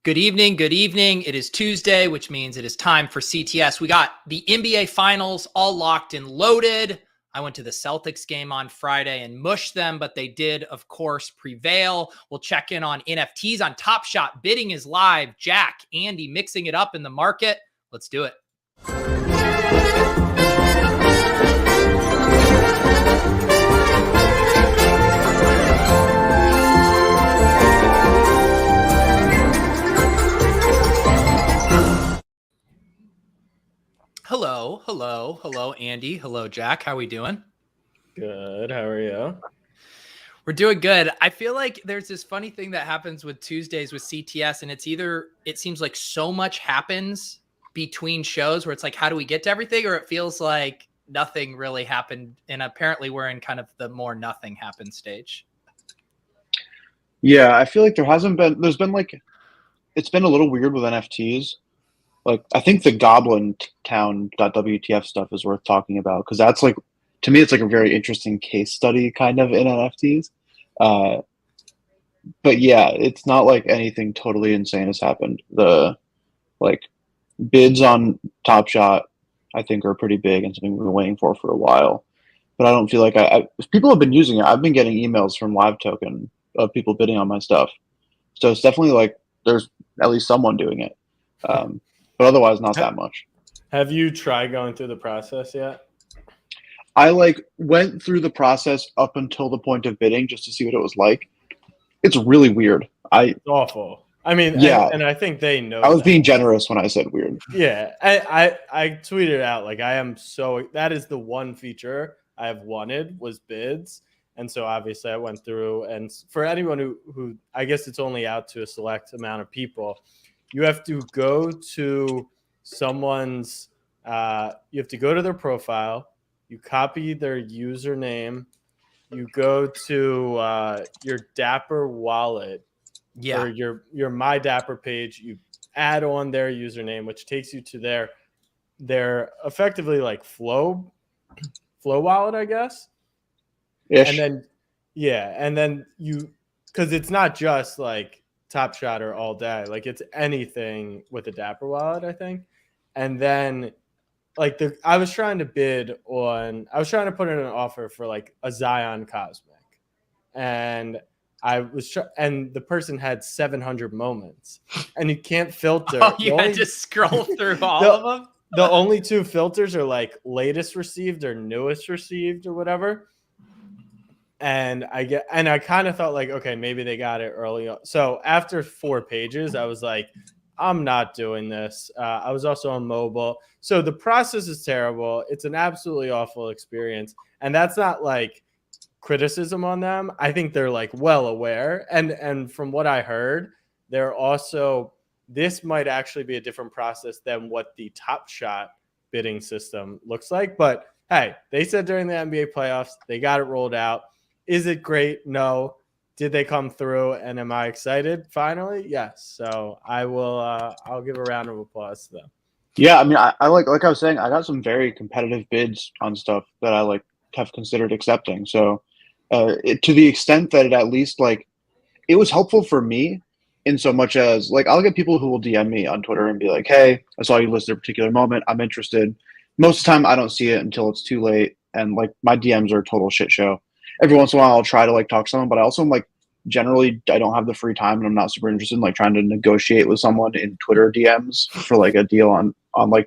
Good evening. Good evening. It is Tuesday, which means it is time for CTS. We got the NBA Finals all locked and loaded. I went to the Celtics game on Friday and mushed them, but they did, of course, prevail. We'll check in on NFTs on Top Shot. Bidding is live. Jack, Andy mixing it up in the market. Let's do it. Hello, Andy. Hello, Jack. How we doing? Good. How are you? We're doing good. I feel like there's this funny thing that happens with Tuesdays with CTS, and it seems like so much happens between shows where it's like, how do we get to everything? Or it feels like nothing really happened. And apparently we're in kind of the more nothing happened stage. Yeah, I feel like it's been a little weird with NFTs. Like, I think the Goblintown.wtf stuff is worth talking about because that's like, to me, it's like a very interesting case study kind of in NFTs. But yeah, it's not like anything totally insane has happened. The like bids on Top Shot, I think, are pretty big and something we've been waiting for a while. But I don't feel like people have been using it. I've been getting emails from Live Token of people bidding on my stuff. So it's definitely like there's at least someone doing it. But otherwise, not that much. Have you tried going through the process yet? I went through the process up until the point of bidding just to see what it was like. It's really weird. It's awful. I mean, yeah, and I think they know. I was being generous when I said weird. Yeah, I tweeted out like that is the one feature I have wanted was bids. And so obviously I went through, and for anyone who I guess it's only out to a select amount of people, you have to go to someone's, you have to go to their profile, you copy their username, you go to your Dapper wallet, or your My Dapper page, you add on their username, which takes you to their effectively like Flow wallet, I guess. Ish. And then because it's not just like Top Shot or all day, like it's anything with a Dapper wallet, I think. And then like I was trying to put in an offer for like a Zion Cosmic, and and the person had 700 moments, and you can't filter. Oh, you had to scroll through all of them. The only two filters are like latest received or newest received or whatever. And I kind of thought like, okay, maybe they got it early on. So after 4 pages, I was like, I'm not doing this. I was also on mobile. So the process is terrible. It's an absolutely awful experience. And that's not like criticism on them. I think they're like well aware. And from what I heard, this might actually be a different process than what the Top Shot bidding system looks like. But hey, they said during the NBA playoffs, they got it rolled out. Is it great? No. Did they come through? And am I excited? Finally, yes. So I will. I'll give a round of applause to them. Yeah, I mean, I like I was saying, I got some very competitive bids on stuff that I have considered accepting. So, to the extent that it at least it was helpful for me, in so much as I'll get people who will DM me on Twitter and be like, "Hey, I saw you listed a particular moment. I'm interested." Most of the time, I don't see it until it's too late, and my DMs are a total shit show. Every once in a while, I'll try to talk to someone, but I also generally I don't have the free time, and I'm not super interested in trying to negotiate with someone in Twitter DMs for a deal on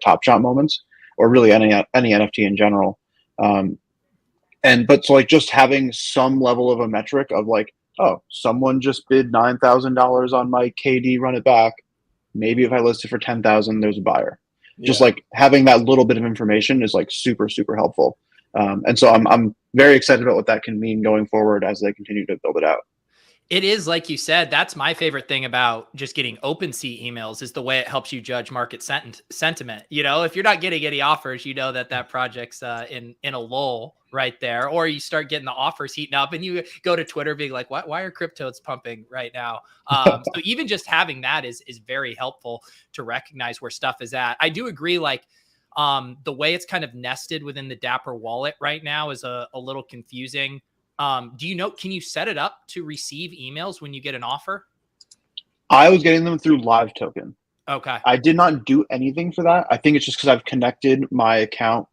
Top Shot moments, or really any NFT in general. But just having some level of a metric of oh, someone just bid $9,000 on my KD run it back. Maybe if I list it for 10,000, there's a buyer. Yeah. Just having that little bit of information is super, super helpful. And so I'm very excited about what that can mean going forward as they continue to build it out. It is, like you said, that's my favorite thing about just getting OpenSea emails is the way it helps you judge market sentiment. You know, if you're not getting any offers, you know that project's in a lull right there, or you start getting the offers heating up and you go to Twitter being like, why are cryptos pumping right now? So even just having that is very helpful to recognize where stuff is at. I do agree, the way it's kind of nested within the Dapper wallet right now is a little confusing. Can you set it up to receive emails when you get an offer? I was getting them through Live Token. Okay. I did not do anything for that. I think it's just because I've connected my account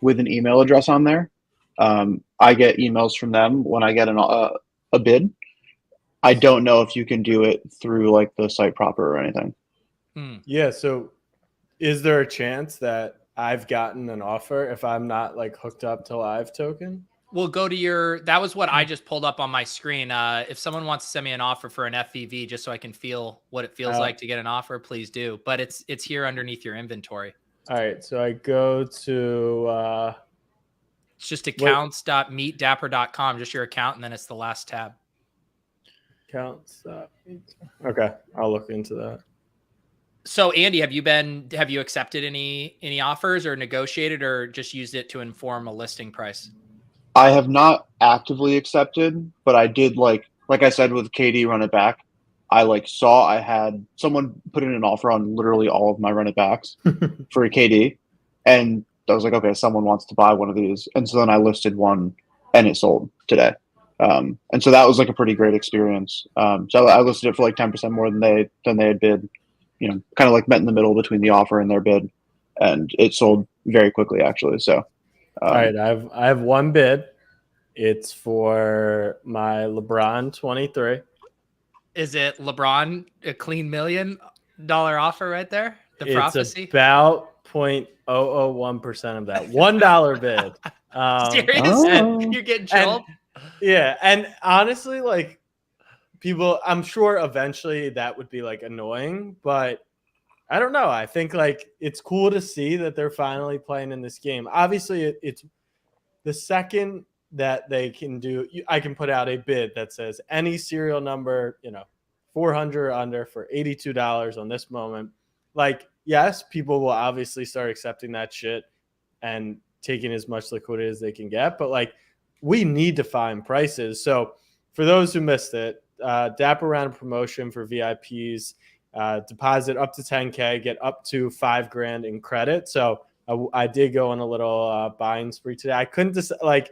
with an email address on there. I get emails from them when I get a bid. I don't know if you can do it through like the site proper or anything. Yeah. So is there a chance that I've gotten an offer if I'm not like hooked up to Live Token? We'll go to your, that was what I just pulled up on my screen. If someone wants to send me an offer for an FVV, just so I can feel what it feels like to get an offer, please do. But it's here underneath your inventory. All right. So I go to, it's just accounts.meetdapper.com, just your account. And then it's the last tab. Accounts. Okay. I'll look into that. So Andy, have you accepted any offers or negotiated or just used it to inform a listing price? I have not actively accepted, but I did like I said with KD run it back. I saw I had someone put in an offer on literally all of my run it backs for a KD, and I was like, okay, someone wants to buy one of these, and so then I listed one, and it sold today, and so that was like a pretty great experience. So I listed it for like 10% more than they had bid, kind of like met in the middle between the offer and their bid, and it sold very quickly actually. So. All right, I have one bid. It's for my LeBron 23. Is it LeBron a clean $1 million offer right there? The prophecy. It's about 0.001% of that $1 bid. Serious? You're getting trolled? Yeah, and honestly, like people, I'm sure eventually that would be like annoying, but I don't know. I think like it's cool to see that they're finally playing in this game. Obviously, it's the second that they can do. I can put out a bid that says any serial number, 400 or under for $82 on this moment. Like, yes, people will obviously start accepting that shit and taking as much liquidity as they can get. But like, we need to find prices. So for those who missed it, Dapper ran a promotion for VIPs. Deposit up to 10K, get up to $5,000 in credit. So I did go on a little buying spree today. I couldn't just like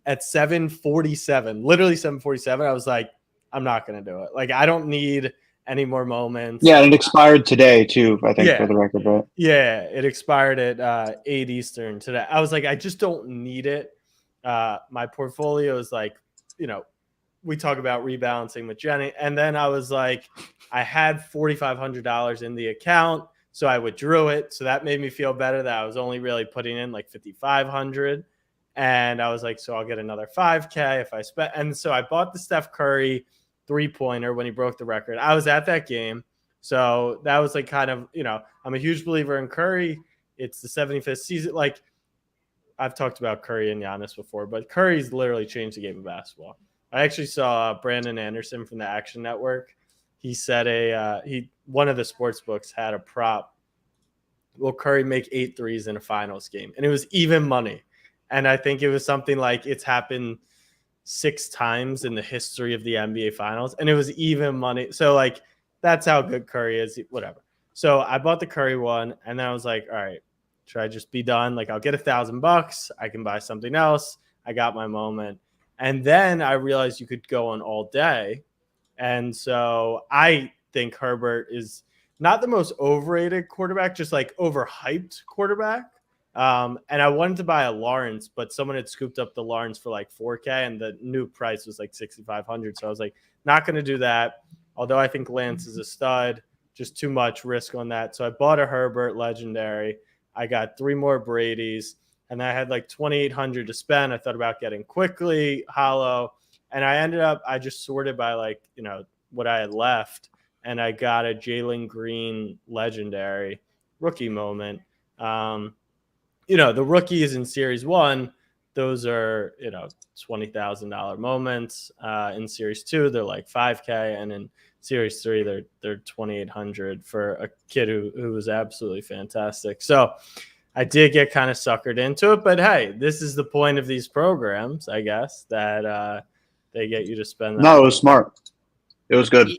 at 7:47, literally 7:47. I was like, I'm not going to do it. Like, I don't need any more moments. Yeah, and it expired today too, I think, for the record. Right? Yeah, it expired at 8 Eastern today. I was like, I just don't need it. My portfolio is like, we talk about rebalancing with Jenny. And then I was like, I had $4,500 in the account, so I withdrew it. So that made me feel better that I was only really putting in like $5,500. And I was like, so I'll get another $5K if I spend. And so I bought the Steph Curry 3-pointer when he broke the record. I was at that game. So that was like kind of, I'm a huge believer in Curry. It's the 75th season. Like, I've talked about Curry and Giannis before, but Curry's literally changed the game of basketball. I actually saw Brandon Anderson from the Action Network. He said one of the sports books had a prop. Will Curry make 8 threes in a finals game? And it was even money. And I think it was something like it's happened 6 times in the history of the NBA finals. And it was even money. So like, that's how good Curry is, whatever. So I bought the Curry one. And then I was like, all right, should I just be done? Like, I'll get $1,000. I can buy something else. I got my moment. And then I realized you could go on all day. And so I think Herbert is not the most overrated quarterback, just like overhyped quarterback. And I wanted to buy a Lawrence, but someone had scooped up the Lawrence for like 4K and the new price was like 6,500. So I was like, not going to do that. Although I think Lance is a stud, just too much risk on that. So I bought a Herbert legendary. I got 3 more Brady's. And I had like 2,800 to spend. I thought about getting quickly hollow. And I just sorted by like, what I had left. And I got a Jalen Green legendary rookie moment. The rookies in Series 1, those are, $20,000 moments. In Series 2, they're like 5K. And in Series 3, they're 2,800 for a kid who was absolutely fantastic. So I did get kind of suckered into it, but hey, this is the point of these programs, I guess, that they get you to spend that. No, it was smart. It was good.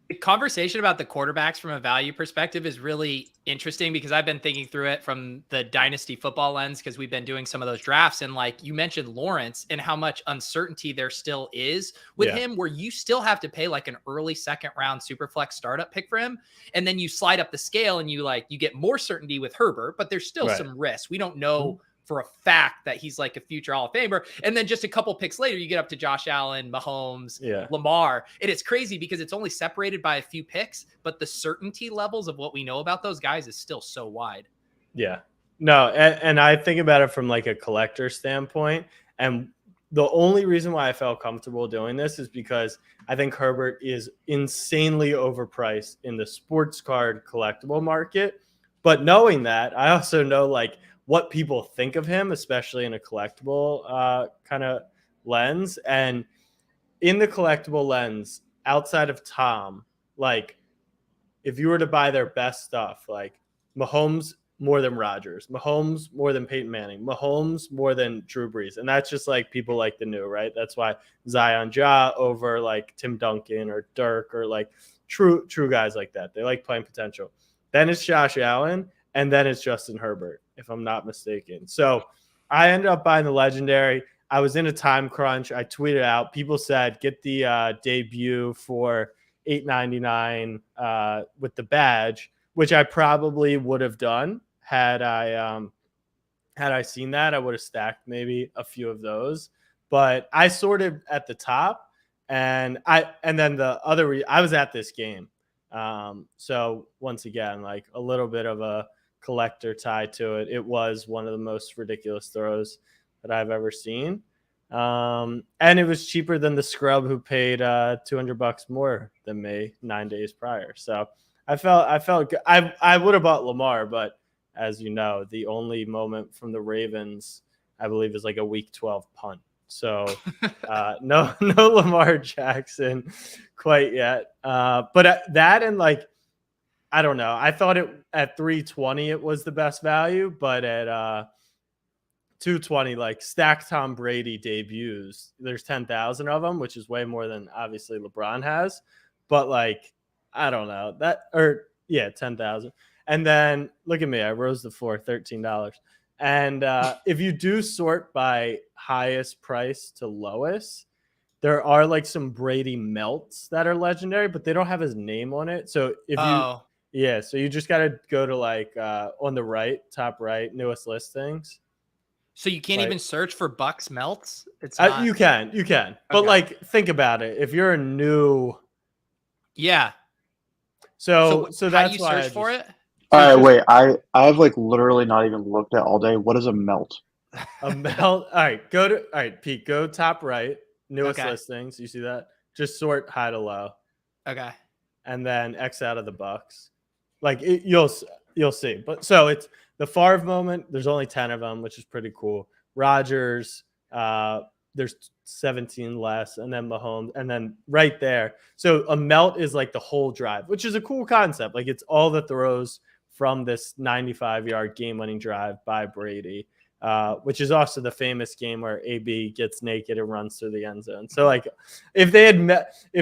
The conversation about the quarterbacks from a value perspective is really interesting because I've been thinking through it from the dynasty football lens because we've been doing some of those drafts. And like you mentioned Lawrence and how much uncertainty there still is with him, where you still have to pay like an early second round super flex startup pick for him. And then you slide up the scale and you get more certainty with Herbert, but there's still some risk. We don't know for a fact that he's like a future Hall of Famer. And then just a couple picks later, you get up to Josh Allen, Mahomes, Lamar. And it's crazy because it's only separated by a few picks, but the certainty levels of what we know about those guys is still so wide. Yeah. No, and I think about it from like a collector standpoint. And the only reason why I felt comfortable doing this is because I think Herbert is insanely overpriced in the sports card collectible market. But knowing that, I also know like what people think of him, especially in a collectible kind of lens. And in the collectible lens, outside of Tom, like if you were to buy their best stuff, like Mahomes more than Rodgers, Mahomes more than Peyton Manning, Mahomes more than Drew Brees. And that's just like people like the new, right? That's why Zion Ja over like Tim Duncan or Dirk or like true guys like that. They like playing potential. Then it's Josh Allen, and then it's Justin Herbert, if I'm not mistaken. So I ended up buying the legendary. I was in a time crunch. I tweeted out. People said, get the debut for $8.99 with the badge, which I probably would have done had I seen that. I would have stacked maybe a few of those. But I sorted at the top, and then the other I was at this game. So once again, like a little bit of a collector tie to it. It was one of the most ridiculous throws that I've ever seen. And it was cheaper than the scrub who paid $200 more than me 9 days prior. So I felt good. I would have bought Lamar, but as you know, the only moment from the Ravens, I believe, is like a week 12 punt. So no Lamar Jackson quite yet. But that and like, I don't know. I thought it at 320 it was the best value, but at 220, like stacked Tom Brady debuts, there's 10,000 of them, which is way more than obviously LeBron has. But like, I don't know that, or 10,000. And then look at me, I rose the floor, $13. And if you do sort by highest price to lowest, there are like some Brady melts that are legendary, but they don't have his name on it. So if so you just got to go to like on the right, top right, newest listings. So you can't even search for Bucks melts? It's not... You can. Okay. But like, think about it. If you're a new... Yeah. So that's how do you search for it? All right, wait. I have like literally not even looked at all day. What is a melt? A melt. All right, Pete, go top right, newest listings. You see that? Just sort high to low. Okay. And then X out of the Bucks. Like you'll see. But so it's the Favre moment. There's only 10 of them, which is pretty cool. Rodgers, there's 17 less, and then Mahomes, and then right there. So a melt is like the whole drive, which is a cool concept. Like it's all the throws from this 95-yard game-winning drive by Brady, which is also the famous game where AB gets naked and runs through the end zone. So like if they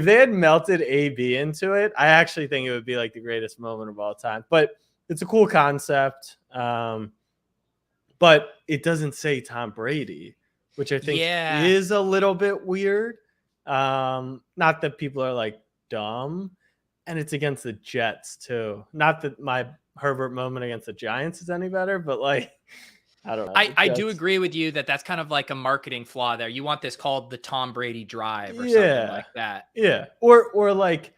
had melted AB into it, I actually think it would be like the greatest moment of all time. But it's a cool concept. But it doesn't say Tom Brady, which I think is a little bit weird. Not that people are like dumb, and it's against the Jets too. Not that my Herbert moment against the Giants is any better, but like, I don't know. I do agree with you that that's kind of like a marketing flaw there. You want this called the Tom Brady drive or something like that. Yeah. Or like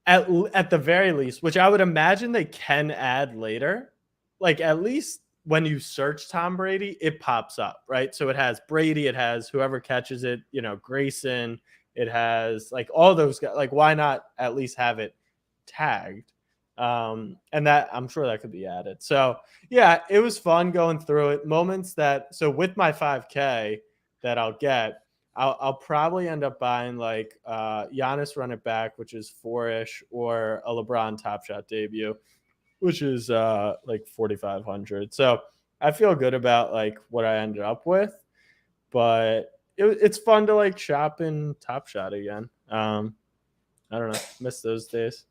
at the very least, which I would imagine they can add later, like at least when you search Tom Brady, it pops up, right? So it has Brady, it has whoever catches it, Grayson, it has like all those guys. Like, why not at least have it tagged? And that I'm sure that could be added. So yeah, it was fun going through it. Moments so with my 5K that I'll get, I'll probably end up buying like Giannis run it back, which is 4-ish, or a LeBron Top Shot debut, which is like 4,500. So I feel good about like what I ended up with, but it's fun to like shop in Top Shot again. I don't know. Miss those days.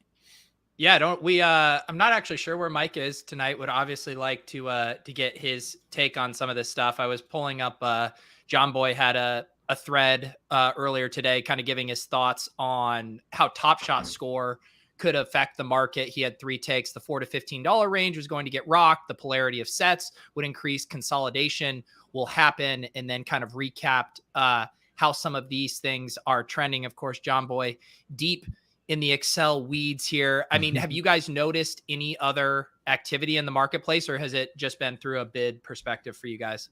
Yeah, don't we? I'm not actually sure where Mike is tonight. Would obviously like to get his take on some of this stuff. I was pulling up. John Boy had a thread earlier today, kind of giving his thoughts on how Top Shot score could affect the market. He had 3 takes. The $4 to $15 range was going to get rocked. The polarity of sets would increase. Consolidation will happen, and then kind of recapped how some of these things are trending. Of course, John Boy deep in the Excel weeds here. I mean, have you guys noticed any other activity in the marketplace, or has it just been through a bid perspective for you guys?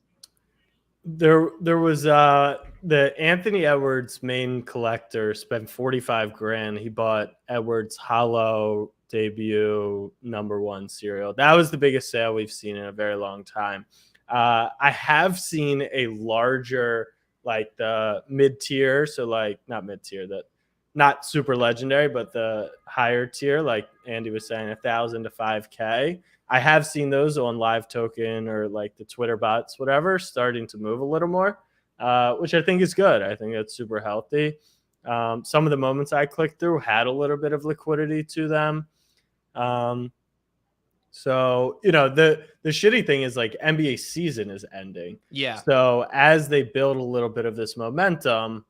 There was the Anthony Edwards main collector spent 45 grand. He bought Edwards Hollow debut #1 serial. That was the biggest sale we've seen in a very long time. I have seen a larger, like the mid tier, so like not mid tier, that not super legendary, but the higher tier, like Andy was saying, 1,000 to 5K. I have seen those on Live Token or like the Twitter bots, whatever, starting to move a little more, which I think is good. I think that's super healthy. Some of the moments I clicked through had a little bit of liquidity to them. So, you know, the shitty thing is like NBA season is ending. Yeah. So as they build a little bit of this momentum,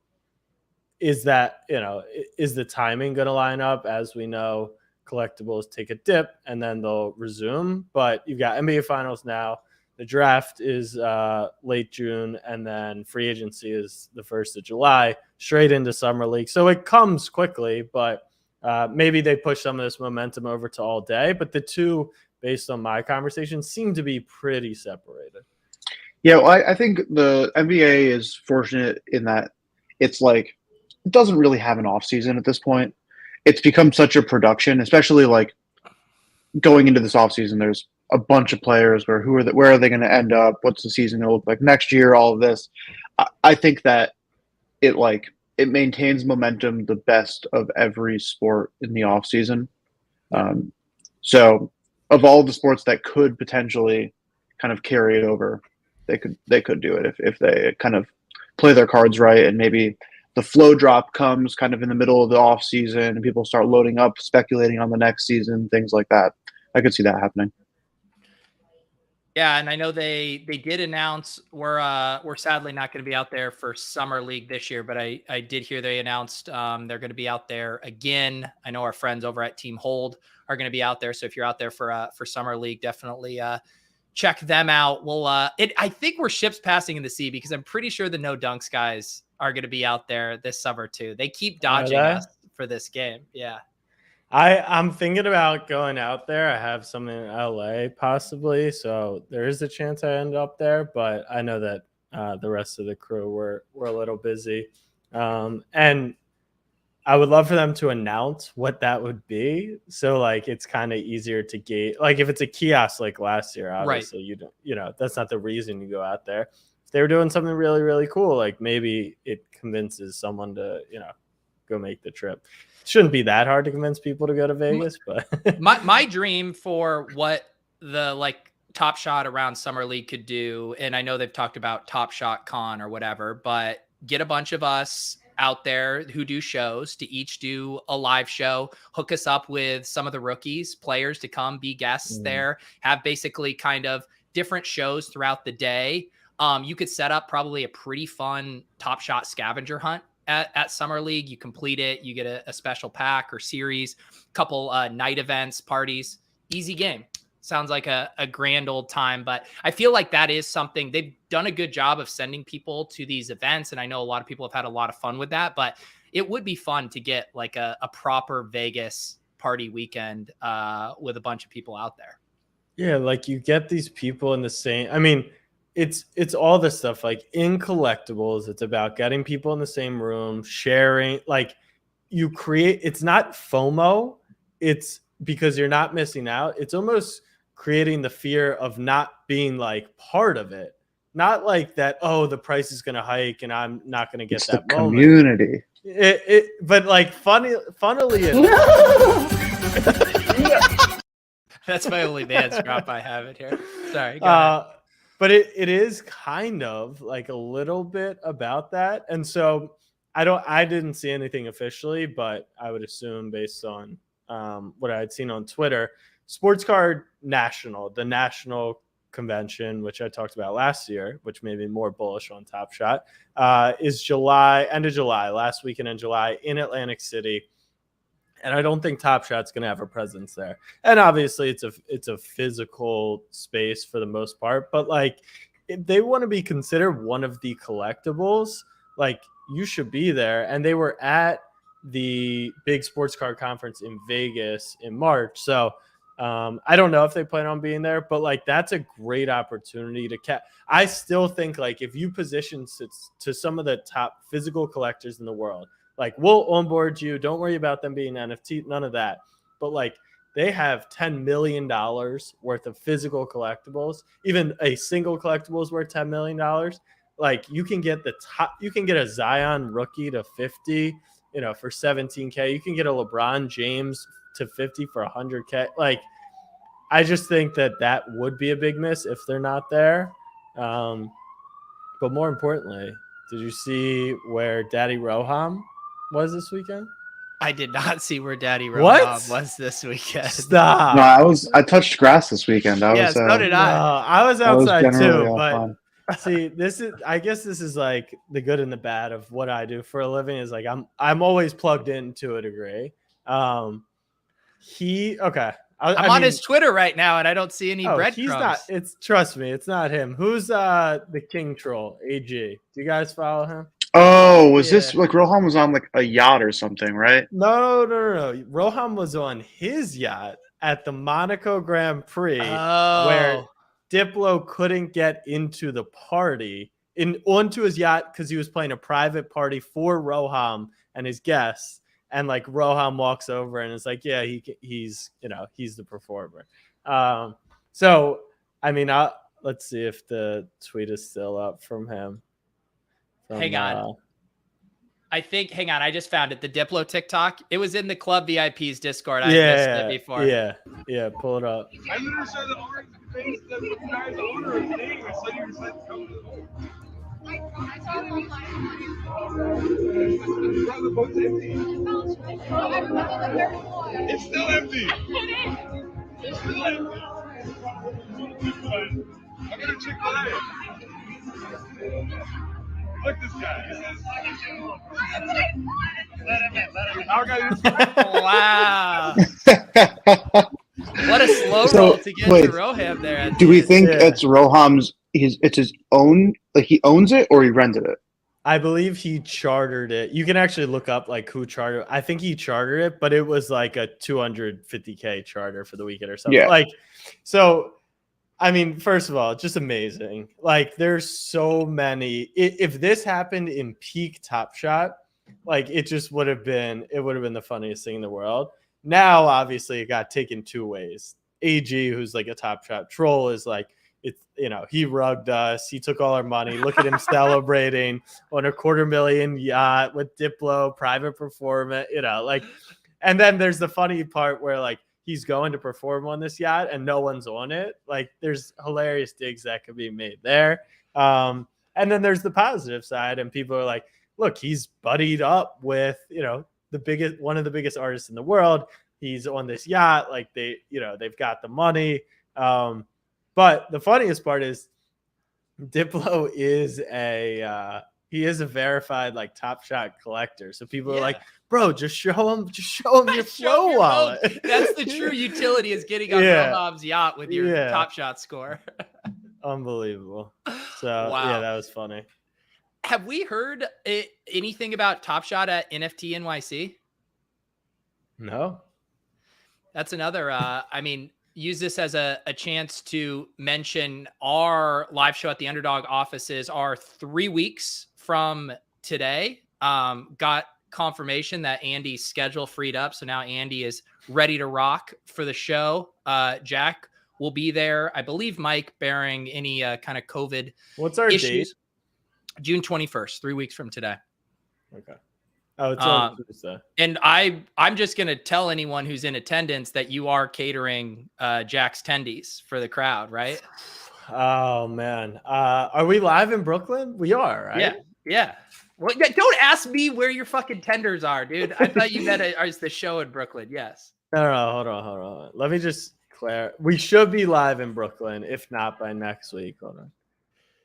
is that, you know, is the timing going to line up? As we know, collectibles take a dip and then they'll resume. But you've got NBA finals now. The draft is late June, and then free agency is the 1st of July, straight into summer league. So it comes quickly, but maybe they push some of this momentum over to all day. But the two, based on my conversation, seem to be pretty separated. Yeah, well, I think the NBA is fortunate in that it's like, it doesn't really have an off season at this point. It's become such a production, especially like going into this off season. There's a bunch of players where where are they going to end up? What's the season going to look like next year? All of this. I think that it maintains momentum the best of every sport in the off season. So of all the sports that could potentially kind of carry it over, they could do it if they kind of play their cards right, and maybe the flow drop comes kind of in the middle of the off season and people start loading up, speculating on the next season, things like that. I could see that happening. Yeah, and I know they did announce we're sadly not going to be out there for summer league this year, but I did hear they announced they're going to be out there again. I know our friends over at Team Hold are going to be out there, so if you're out there for summer league, definitely check them out. We'll I think we're ships passing in the sea, because I'm pretty sure the No Dunks guys are going to be out there this summer too. They keep dodging us for this game. Yeah. I'm thinking about going out there. I have some in LA possibly, so there is a chance I end up there. But I know that the rest of the crew were a little busy, and I would love for them to announce what that would be. So like it's kind of easier to gauge. Like if it's a kiosk like last year, obviously you don't, you know, that's not the reason you go out there. If they were doing something really, really cool, like maybe it convinces someone to, you know, go make the trip. It shouldn't be that hard to convince people to go to Vegas, but my dream for what the like Top Shot around Summer League could do, and I know they've talked about Top Shot Con or whatever, but get a bunch of us out there who do shows to each do a live show, hook us up with some of the rookies, players to come be guests there, have basically kind of different shows throughout the day. You could set up probably a pretty fun Top Shot scavenger hunt at Summer League. You complete it, you get a special pack or series, couple night events, parties, easy game. Sounds like a grand old time, but I feel like that is something they've done a good job of sending people to these events. And I know a lot of people have had a lot of fun with that, but it would be fun to get like a proper Vegas party weekend with a bunch of people out there. Yeah, like you get these people in the same, I mean, it's all this stuff like in collectibles, it's about getting people in the same room, sharing, like you create, it's not FOMO, it's because you're not missing out. It's almost creating the fear of not being like part of it. Not like that, oh, the price is going to hike and I'm not going to get that the moment. Community. But like funnily enough. That's my only dance drop I have it here. Sorry. Go ahead. But it is kind of like a little bit about that. And so I didn't see anything officially, but I would assume based on what I had seen on Twitter, Sports Card National, the national convention, which I talked about last year, which made me more bullish on Top Shot, is end of July, last weekend in July in Atlantic City. And I don't think Top Shot's going to have a presence there. And obviously it's a physical space for the most part, but like if they want to be considered one of the collectibles, like you should be there. And they were at the big sports card conference in Vegas in March. So I don't know if they plan on being there, but like that's a great opportunity to I still think like if you position to some of the top physical collectors in the world, like we'll onboard you. Don't worry about them being NFT, none of that. But like they have $10 million worth of physical collectibles. Even a single collectible is worth $10 million. Like you can get a Zion rookie to 50, for 17K. You can get a LeBron James to 50 for 100K. Like I just think that would be a big miss if they're not there. But more importantly, did you see where Daddy Roham was this weekend? I did not see where Daddy Roham was this weekend. Stop. No, I touched grass this weekend. So did I. No, I was outside too, but fun. See, I guess this is like the good and the bad of what I do for a living is like I'm always plugged in to a degree. I'm on his Twitter right now and I don't see any breadcrumbs. He's not. Trust me, it's not him. Who's the King Troll? AG. Do you guys follow him? Oh, was this like Roham was on like a yacht or something, right? No. Roham was on his yacht at the Monaco Grand Prix where Diplo couldn't get into the party onto his yacht because he was playing a private party for Roham and his guests. And like Roham walks over and is like, yeah, he's the performer. So I mean, let's see if the tweet is still up from him. Hang on. I just found it. The Diplo TikTok. It was in the Club VIP's Discord. I missed it before. Yeah. Pull it up. I literally saw the orange face that the guy's owner of thing. I saw you said come to the home. I saw it online. The boat's empty. It's still empty. It's still empty. I'm gonna Chick-fil-A. Look this guy. Wow. What a slow roll to get to Roham there. Do we think it's Roham's? It's his own. Like he owns it or he rented it? I believe he chartered it. You can actually look up like who chartered. I think he chartered it, but it was like a $250K charter for the weekend or something. Yeah. Like, so. I mean, first of all, just amazing. Like, there's so many. If this happened in peak Top Shot, like it would have been the funniest thing in the world. Now, obviously, it got taken two ways. AG, who's like a Top Shot troll, is like, he rugged us. He took all our money. Look at him celebrating on a $250,000 yacht with Diplo, private performance. And then there's the funny part where like, he's going to perform on this yacht and no one's on it. Like there's hilarious digs that could be made there. And then there's the positive side and people are like, look, he's buddied up with, one of the biggest artists in the world. He's on this yacht. Like they've got the money. But the funniest part is Diplo is he is a verified like Top Shot collector. So people are like, bro, just show him your flow wallet. That's the true utility is getting on Roham's yacht with your Top Shot score. Unbelievable. So wow. That was funny. Have we heard anything about Top Shot at NFT NYC? No. That's another, use this as a chance to mention our live show at the Underdog offices are 3 weeks from today. Got confirmation that Andy's schedule freed up. So now Andy is ready to rock for the show. Jack will be there. I believe Mike bearing any kind of COVID What's our issues. date? June 21st, 3 weeks from today. Okay. Oh, it's on Tuesday. And I'm just going to tell anyone who's in attendance that you are catering Jack's tendies for the crowd, right? Oh, man. Are we live in Brooklyn? We are, right? Yeah. What? Don't ask me where your fucking tenders are, dude. I thought you meant it as the show in Brooklyn. Yes. No, hold on. Let me just clarify. We should be live in Brooklyn, if not by next week. Hold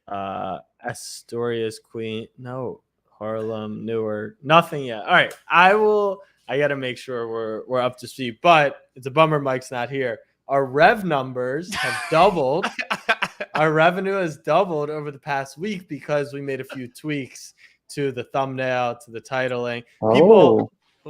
on. Astoria's Queen. No, Harlem, Newark. Nothing yet. All right. I got to make sure we're up to speed. But it's a bummer Mike's not here. Our rev numbers have doubled. Our revenue has doubled over the past week because we made a few tweaks to the thumbnail, to the titling.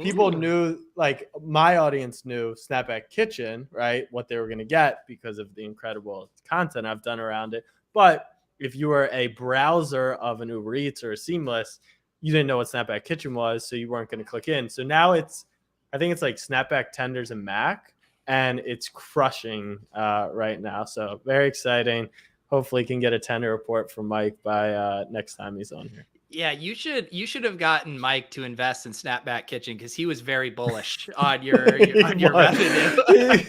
People knew, like my audience knew Snapback Kitchen, right? What they were going to get because of the incredible content I've done around it. But if you were a browser of an Uber Eats or a Seamless, you didn't know what Snapback Kitchen was, so you weren't going to click in. So now I think it's like Snapback Tenders and Mac, and it's crushing right now. So very exciting. Hopefully can get a tender report from Mike by next time he's on here. Yeah, you should have gotten Mike to invest in Snapback Kitchen because he was very bullish on your revenue.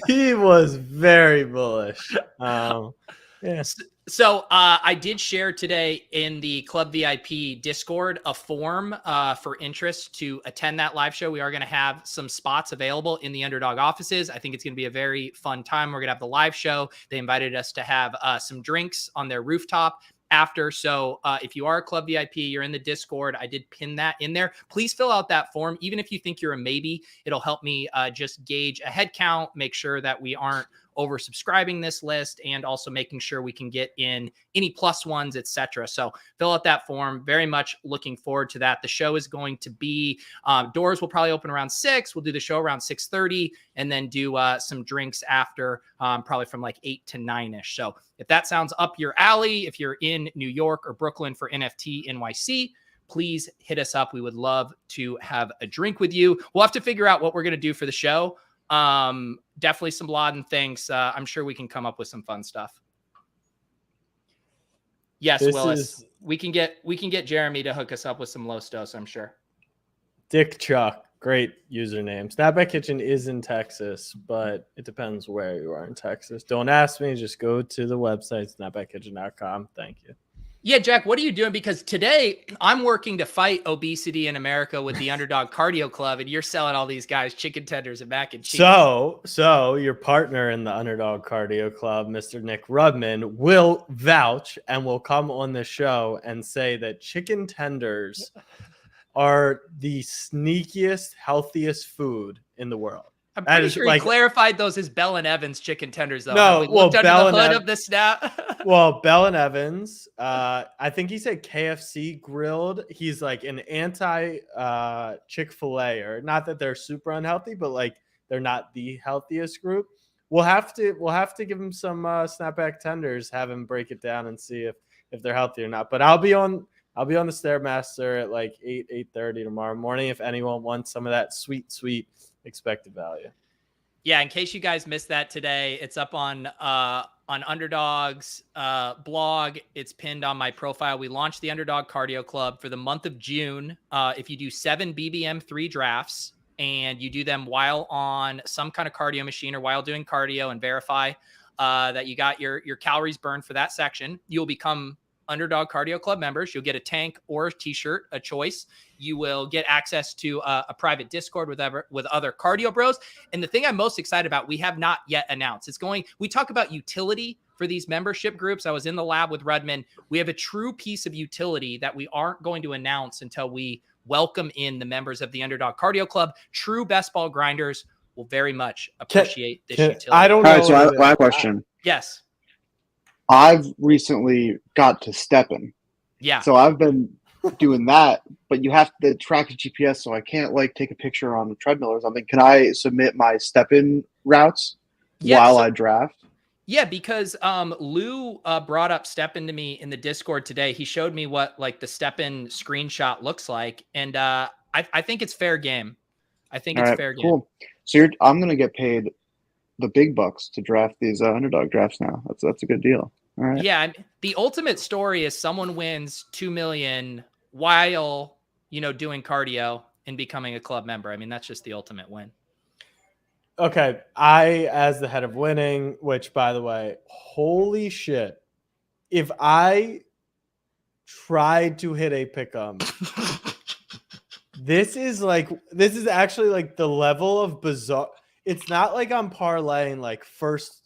He was very bullish. Yeah. So I did share today in the Club VIP Discord a form for interest to attend that live show. We are going to have some spots available in the Underdog offices. I think it's going to be a very fun time. We're going to have the live show. They invited us to have some drinks on their rooftop after. So if you are a Club VIP, you're in the Discord, I did pin that in there. Please fill out that form. Even if you think you're a maybe, it'll help me just gauge a head count, make sure that we aren't oversubscribing this list, and also making sure we can get in any plus ones, etc. So fill out that form. Very much looking forward to that. The show is going to be doors will probably open around 6. We'll do the show around 6:30 and then do some drinks after, probably from like 8 to 9ish. So if that sounds up your alley, if you're in New York or Brooklyn for NFT NYC, please hit us up. We would love to have a drink with you. We'll have to figure out what we're going to do for the show. Definitely some lauding things. I'm sure we can come up with some fun stuff. Yes, Willis. We can get Jeremy to hook us up with some Los Dos, I'm sure. Dick Chuck, great username. Snapback Kitchen is in Texas, but it depends where you are in Texas. Don't ask me. Just go to the website, snapbackkitchen.com. Thank you. Yeah, Jack, what are you doing? Because today I'm working to fight obesity in America with the Underdog Cardio Club, and you're selling all these guys chicken tenders and mac and cheese. So your partner in the Underdog Cardio Club, Mr. Nick Rudman, will vouch and will come on the show and say that chicken tenders are the sneakiest, healthiest food in the world. I'm pretty sure he clarified those as Bell and Evans chicken tenders, though. No, well, Bell under the hood of the snap. Well, Bell and Evans. I think he said KFC grilled. He's like an anti Chick-fil-A, or not that they're super unhealthy, but like they're not the healthiest group. We'll have to give him some snapback tenders, have him break it down and see if they're healthy or not. But I'll be on the Stairmaster at like 8:30 tomorrow morning if anyone wants some of that sweet expected value. Yeah, in case you guys missed that today, it's up on Underdog's blog. It's pinned on my profile. We launched the Underdog Cardio Club for the month of June. If you do 7 BBM3 drafts and you do them while on some kind of cardio machine or while doing cardio and verify that you got your calories burned for that section, you'll become Underdog Cardio Club members. You'll get a tank or a t-shirt, a choice. You will get access to a private Discord with other cardio bros. And the thing I'm most excited about, we have not yet announced. We talk about utility for these membership groups. I was in the lab with Redmond. We have a true piece of utility that we aren't going to announce until we welcome in the members of the Underdog Cardio Club. True best ball grinders will very much appreciate this utility. I don't know. All right, so I have a question. Yes. I've recently got to Steppen. Yeah. So I've been doing that, but you have to track the GPS, so I can't like take a picture on the treadmill or something. Can I submit my Steppen routes while I draft? Yeah, because Lou brought up Steppen to me in the Discord today. He showed me what like the Steppen screenshot looks like, and I think it's fair game. I think it's fair game. Cool. So I'm going to get paid the big bucks to draft these underdog drafts now. That's a good deal. All right. Yeah, the ultimate story is someone wins $2 million while doing cardio and becoming a club member. I mean, that's just the ultimate win. Okay, I as the head of winning, which by the way, holy shit, if I tried to hit a pick'em. This is actually like the level of bizarre. It's not like I'm parlaying like first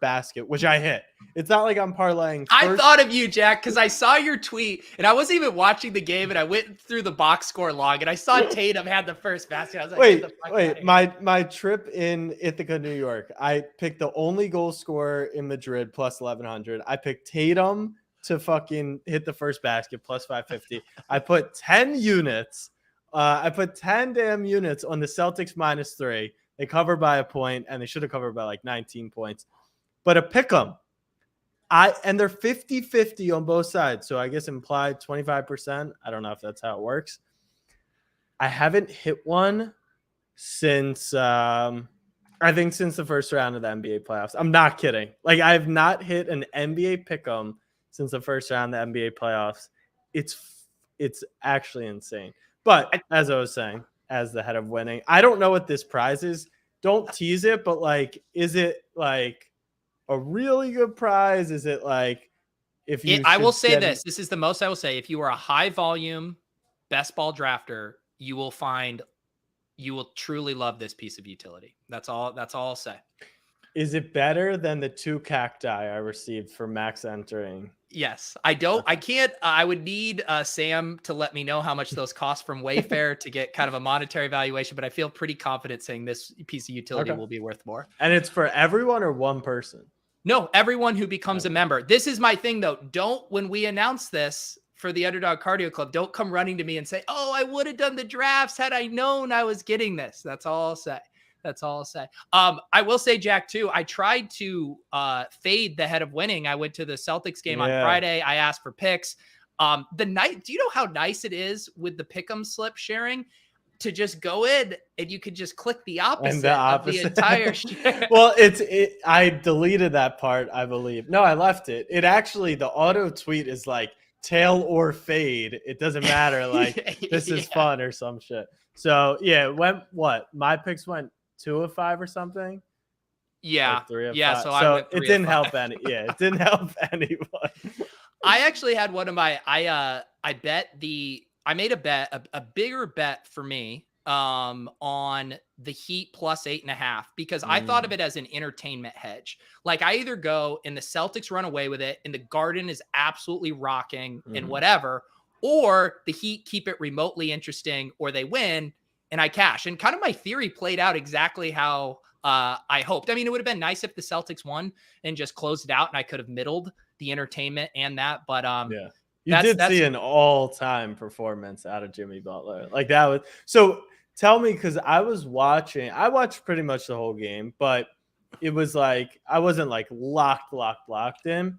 basket, which I hit. It's not like I'm parlaying. I thought of you, Jack, because I saw your tweet and I wasn't even watching the game, and I went through the box score log and I saw Tatum had the first basket. I was like, wait. My trip in Ithaca, New York, I picked the only goal scorer in Madrid plus 1100. I picked Tatum to fucking hit the first basket plus 550. I put 10 units. I put 10 damn units on the Celtics -3. They covered by a point, and they should have covered by like 19 points. But a pick'em. And they're 50-50 on both sides. So I guess implied 25%. I don't know if that's how it works. I haven't hit one since I think since the first round of the NBA playoffs. I'm not kidding. Like, I have not hit an NBA pick'em since the first round of the NBA playoffs. It's actually insane. But as I was saying, as the head of winning, I don't know what this prize is. Don't tease it, but like, is it like a really good prize? Is it like if you? I will say this. This is the most I will say. If you are a high volume best ball drafter, you will truly love this piece of utility. That's all I'll say. Is it better than the 2 cacti I received for max entering? Yes. I would need Sam to let me know how much those cost from Wayfair to get kind of a monetary valuation, but I feel pretty confident saying this piece of utility will be worth more. And it's for everyone or one person? No, everyone who becomes a member. This is my thing though. When we announce this for the Underdog Cardio Club, don't come running to me and say, "Oh, I would have done the drafts had I known I was getting this." That's all I'll say. I will say, Jack, too, I tried to fade the head of winning. I went to the Celtics game on Friday. I asked for picks. Do you know how nice it is with the pick'em slip sharing to just go in and you could just click the opposite of the entire share? Well, I deleted that part, I believe. No, I left it. It actually, the auto tweet is like tail or fade. It doesn't matter. Like, this is fun or some shit. So yeah, my picks went 2 of 5 or something. Yeah. Or 3 of 5. So it didn't help any. Yeah, it didn't help anyone. I actually had one of my, I made a bigger bet for me on the Heat plus 8.5, because I thought of it as an entertainment hedge. Like, I either go and the Celtics run away with it and the Garden is absolutely rocking and whatever, or the Heat keep it remotely interesting, or they win and I cash. And kind of my theory played out exactly how I hoped. I mean, it would have been nice if the Celtics won and just closed it out and I could have middled the entertainment and that. But yeah, you did see an all-time performance out of Jimmy Butler. Like, that was so. Tell me, because I watched pretty much the whole game, but it was like I wasn't like locked in.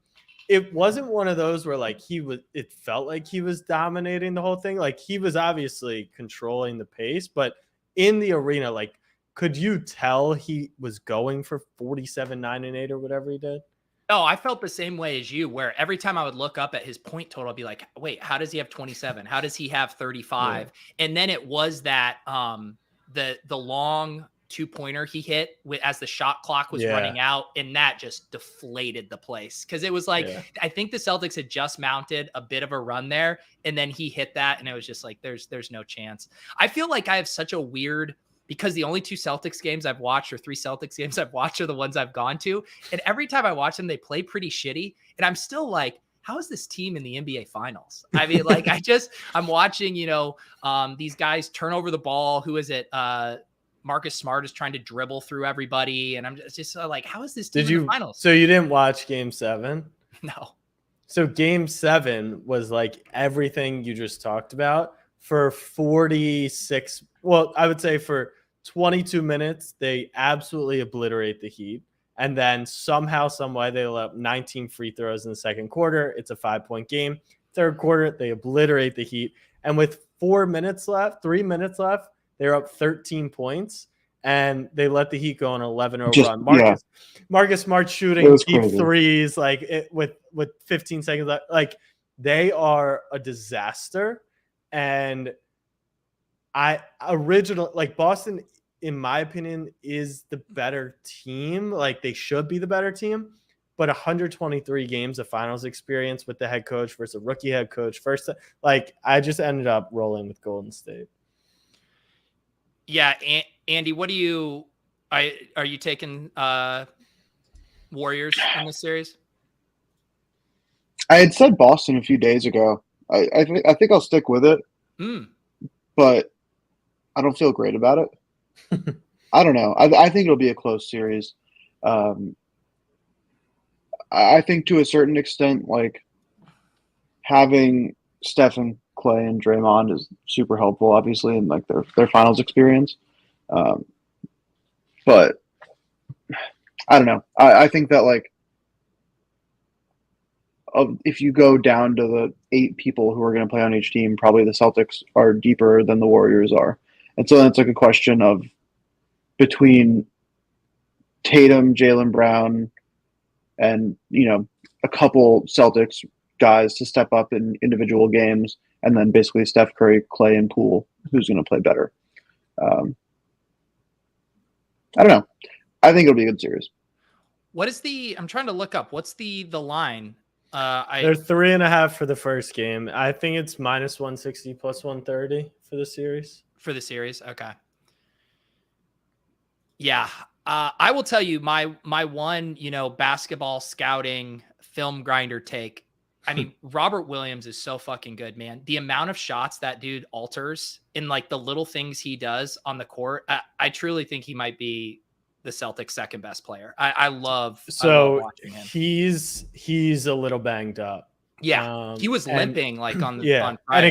It wasn't one of those where like it felt like he was dominating the whole thing. Like, he was obviously controlling the pace, but in the arena, like, could you tell he was going for 47, 9, and 8 or whatever he did? Oh, I felt the same way as you, where every time I would look up at his point total, I'd be like, wait, how does he have 27? How does he have 35? Yeah. And then it was that the long 2-pointer he hit as the shot clock was running out, and that just deflated the place. Because it was like, I think the Celtics had just mounted a bit of a run there, and then he hit that, and it was just like, there's no chance. I feel like I have such a weird, because the only 2 Celtics games I've watched, or 3 Celtics games I've watched, are the ones I've gone to. And every time I watch them, they play pretty shitty. And I'm still like, how is this team in the NBA finals? I mean, like, I'm watching, these guys turn over the ball. Who is it? Marcus Smart is trying to dribble through everybody. And I'm just like, how is this team in the finals? So you didn't watch Game 7? No. So Game 7 was like everything you just talked about for 46. Well, I would say for 22 minutes, they absolutely obliterate the Heat. And then somehow, some way, they let up 19 free throws in the second quarter. It's a 5-point game. Third quarter, they obliterate the Heat. And with 3 minutes left, they're up 13 points. And they let the Heat go on an 11-0 run. Marcus Smart shooting deep threes, like with 15 seconds left. Like, they are a disaster. And Boston, in my opinion, is the better team. Like, they should be the better team. but 123 games of finals experience with the head coach versus a rookie head coach. First, like I just ended up rolling with Golden State. Yeah, Andy, what do you? Are you taking Warriors in this series? I had said Boston a few days ago. I think I'll stick with it, but I don't feel great about it. I don't know. I think it'll be a close series. I think to a certain extent, like having Stephen, Clay, and Draymond is super helpful, obviously, in like their finals experience. But I don't know. I think that like if you go down to the 8 people who are going to play on each team, probably the Celtics are deeper than the Warriors are. And so then it's like a question of between Tatum, Jaylen Brown, and, you know, a couple Celtics guys to step up in individual games, and then basically Steph Curry, Clay, and Poole, who's going to play better. I don't know. I think it'll be a good series. What is I'm trying to look up. What's the line? They're 3.5 for the first game. I think it's -160 plus 130 for the series. For the series, okay. Yeah, I will tell you my one, basketball scouting film grinder take. I mean, Robert Williams is so fucking good, man. The amount of shots that dude alters in like the little things he does on the court, I truly think he might be the Celtics' second best player. I love watching him. He's a little banged up. Yeah, he was limping on Friday. And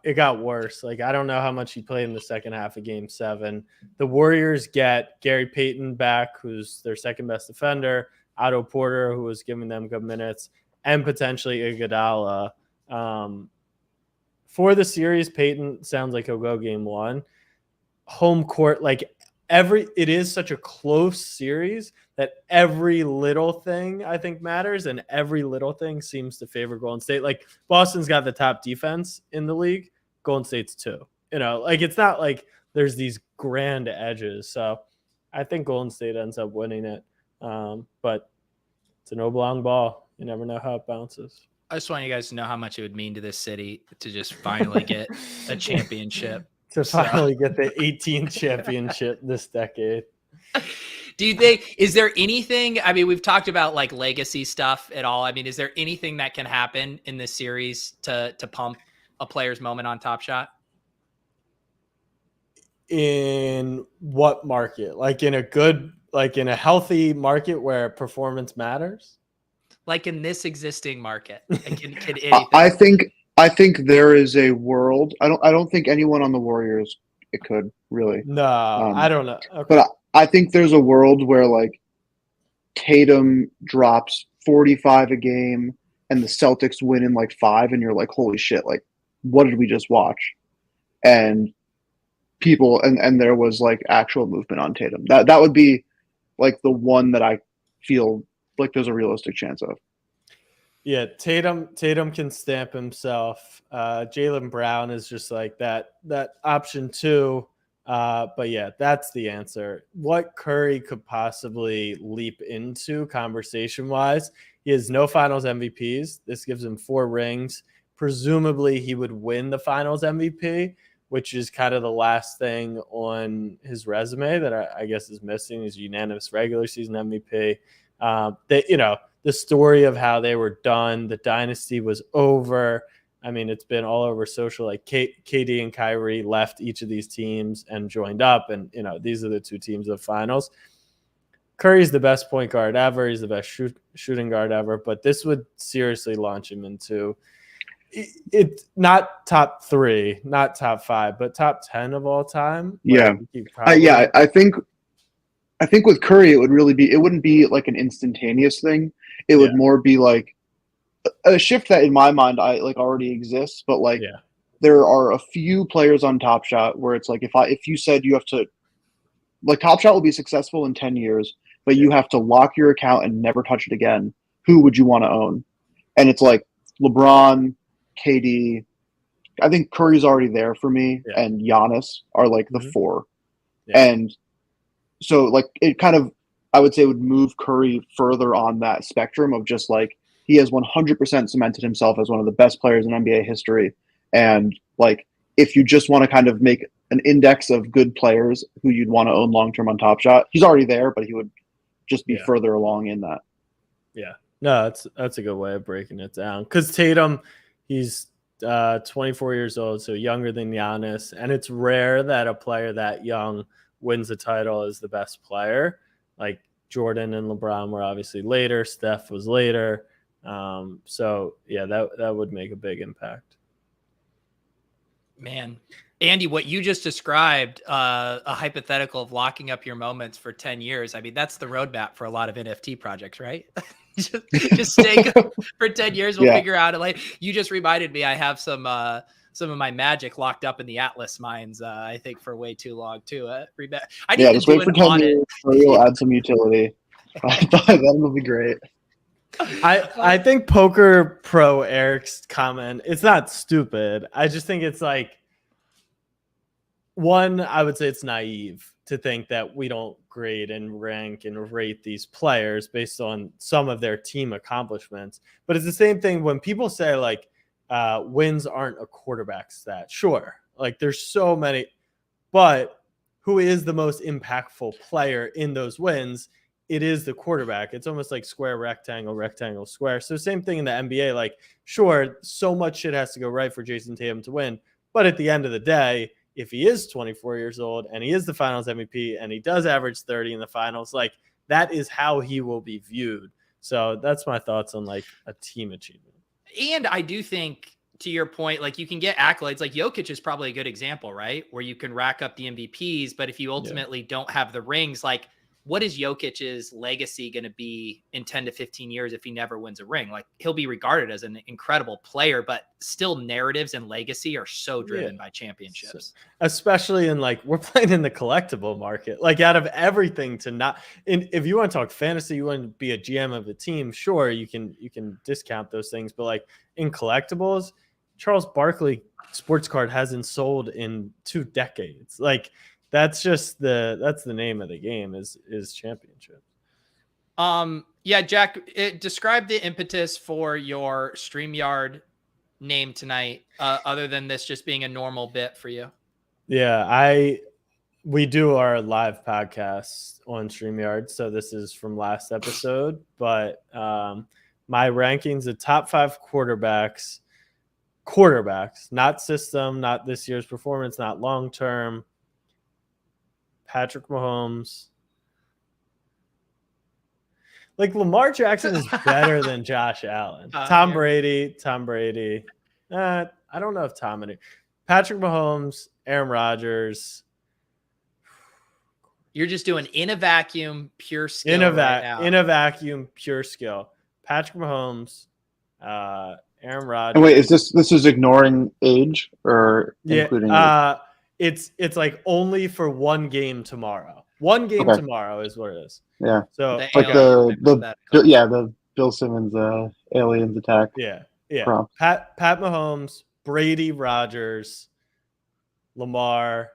it got worse. Like I don't know how much he played in the second half of Game 7. The Warriors get Gary Payton back, who's their second best defender, Otto Porter, who was giving them good minutes, and potentially Iguodala. For the series, Payton sounds like he'll go Game 1. Home court, like it is such a close series that every little thing I think matters, and every little thing seems to favor Golden State. Like Boston's got the top defense in the league, Golden State's 2. Like it's not like there's these grand edges. So I think Golden State ends up winning it. But it's an oblong ball. You never know how it bounces. I just want you guys to know how much it would mean to this city to just finally get a championship. To finally get the 18th championship this decade. Do you think, is there anything, I mean, we've talked about like legacy stuff at all. I mean, is there anything that can happen in this series to pump a player's moment on Top Shot? In what market? Like in a healthy market where performance matters? Like in this existing market? Can anything? I think there is a world. I don't think anyone on the Warriors it could really. No, I don't know. Okay. But I think there's a world where like Tatum drops 45 a game and the Celtics win in like 5, and you're like, holy shit! Like, what did we just watch? And people and there was like actual movement on Tatum. That would be like the one that I feel like there's a realistic chance of. Yeah, Tatum can stamp himself. Jaylen Brown is just like that option 2. But yeah, that's the answer. What Curry could possibly leap into conversation-wise, he has no finals MVPs. This gives him 4 rings. Presumably he would win the finals MVP, which is kind of the last thing on his resume that I guess is missing, is unanimous regular season MVP. The story of how they were done, the dynasty was over. I mean, it's been all over social. Like KD and Kyrie left each of these teams and joined up, and these are the 2 teams of the finals. Curry's the best point guard ever. He's the best shooting guard ever. But this would seriously launch him into it, not top 3, not top 5, but top 10 of all time. Yeah, I think with Curry, it wouldn't be like an instantaneous thing. It would more be like a shift that in my mind I like already exists, but like there are a few players on Top Shot where it's like if you said you have to, like, Top Shot will be successful in 10 years, but you have to lock your account and never touch it again, who would you want to own? And it's like LeBron, KD, I think Curry's already there for me, and Giannis are like the 4. And so like it kind of I would say would move Curry further on that spectrum of just like he has 100% cemented himself as one of the best players in NBA history. And like, if you just want to kind of make an index of good players who you'd want to own long-term on Top Shot, he's already there, but he would just be further along in that. Yeah, no, that's a good way of breaking it down. Because Tatum, he's 24 years old, so younger than Giannis, and it's rare that a player that young wins a title as the best player. Like Jordan and LeBron were obviously later. Steph was later. So yeah, that would make a big impact. Man, Andy, what you just described, a hypothetical of locking up your moments for 10 years. I mean, that's the roadmap for a lot of NFT projects, right? just stay for 10 years. We'll figure out it. Like you just reminded me, I have some of my magic locked up in the Atlas mines. I think for way too long too. I need to just do wait for an 10 audit. years. We'll add some utility. That'll be great. I think Poker Pro Eric's comment, it's not stupid. I just think it's like, one, I would say it's naive to think that we don't grade and rank and rate these players based on some of their team accomplishments. But it's the same thing when people say like wins aren't a quarterback stat. Sure, like there's so many, but who is the most impactful player in those wins? It is the quarterback. It's almost like square, rectangle, rectangle, square. So same thing in the NBA. Like, sure, so much shit has to go right for Jason Tatum to win. But at the end of the day, if he is 24 years old and he is the finals MVP and he does average 30 in the finals, like that is how he will be viewed. So that's my thoughts on like a team achievement. And I do think, to your point, like you can get accolades. Like Jokic is probably a good example, right? Where you can rack up the MVPs, but if you ultimately don't have the rings, like what is Jokic's legacy going to be in 10 to 15 years if he never wins a ring? Like he'll be regarded as an incredible player, but still narratives and legacy are so driven by championships. Especially in like, we're playing in the collectible market, like out of everything to not, if you want to talk fantasy, you want to be a GM of a team. Sure. You can discount those things, but like in collectibles, Charles Barkley sports card hasn't sold in 2 decades. Like, that's just that's the name of the game is championship. Yeah, Jack, describe the impetus for your StreamYard name tonight, other than this just being a normal bit for you. Yeah, we do our live podcasts on StreamYard, so this is from last episode, but my rankings, the top 5 quarterbacks, not system, not this year's performance, not long-term. Patrick Mahomes. Like Lamar Jackson is better than Josh Allen. Tom Brady. I don't know if Patrick Mahomes, Aaron Rodgers. You're just doing in a vacuum, pure skill. In a vacuum, pure skill. Patrick Mahomes, Aaron Rodgers. And wait, is this is ignoring age or including age? It's like only for one game tomorrow. One game tomorrow is what it is. Yeah. So it's like the Bill Simmons aliens attack. Yeah. Prompt. Pat Mahomes, Brady, Rodgers, Lamar.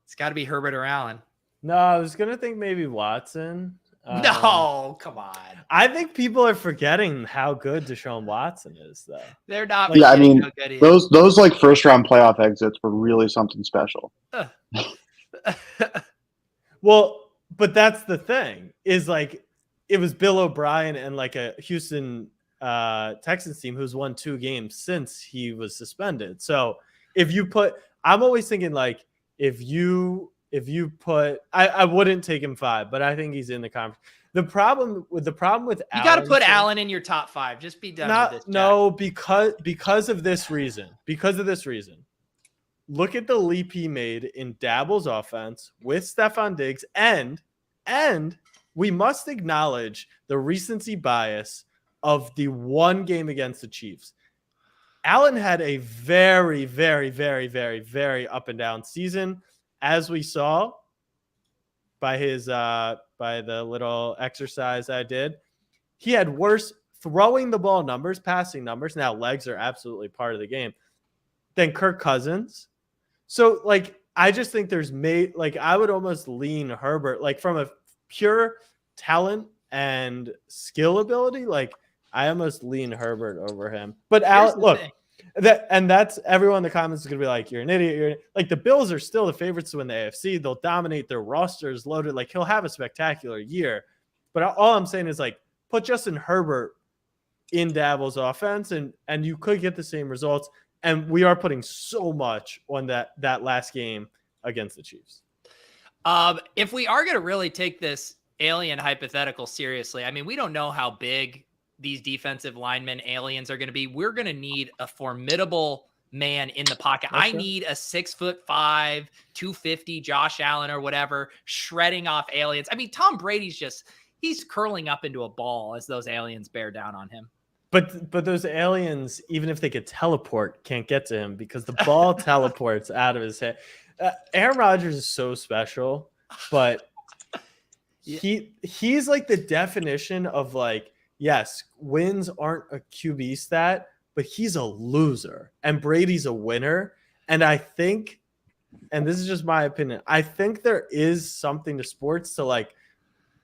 It's got to be Herbert or Allen. No, I was gonna think maybe Watson. No, come on. I think people are forgetting how good Deshaun Watson is, though. They're not. Yeah, I mean, those like first round playoff exits were really something special. Well, but that's the thing is like it was Bill O'Brien and like a Houston Texans team who's won 2 games since he was suspended. So if you put, I'm always thinking like if you put, I wouldn't take him 5, but I think he's in the conference. The problem with Allen, you got to put Allen in your top 5. Just be done with this. Jack. No, because of this reason. Look at the leap he made in Dabble's offense with Stephon Diggs, and we must acknowledge the recency bias of the one game against the Chiefs. Allen had a very, very, very, very, very up and down season. As we saw by his by the little exercise I did, he had worse throwing the ball numbers, passing numbers. Now legs are absolutely part of the game than Kirk Cousins. So like I just think there's like I would almost lean Herbert, like from a pure talent and skill ability. Like I almost lean Herbert over him. But look, that's everyone in the comments is gonna be like, you're an idiot. Like the Bills are still the favorites to win the AFC. They'll dominate. Their roster is loaded. Like he'll have a spectacular year. But all I'm saying is like put Justin Herbert in Daboll's offense, and you could get the same results. And we are putting so much on that last game against the Chiefs. If we are going to really take this alien hypothetical seriously, I mean, we don't know how big these defensive linemen aliens are going to be. We're going to need a formidable man in the pocket. I need a 6'5", 250 Josh Allen or whatever, shredding off aliens. I mean, Tom Brady's he's curling up into a ball as those aliens bear down on him. But those aliens, even if they could teleport, can't get to him because the ball teleports out of his head. Aaron Rodgers is so special, but he's like the definition of like, yes, wins aren't a QB stat, but he's a loser and Brady's a winner. And I think, and this is just my opinion, I think there is something to sports to like,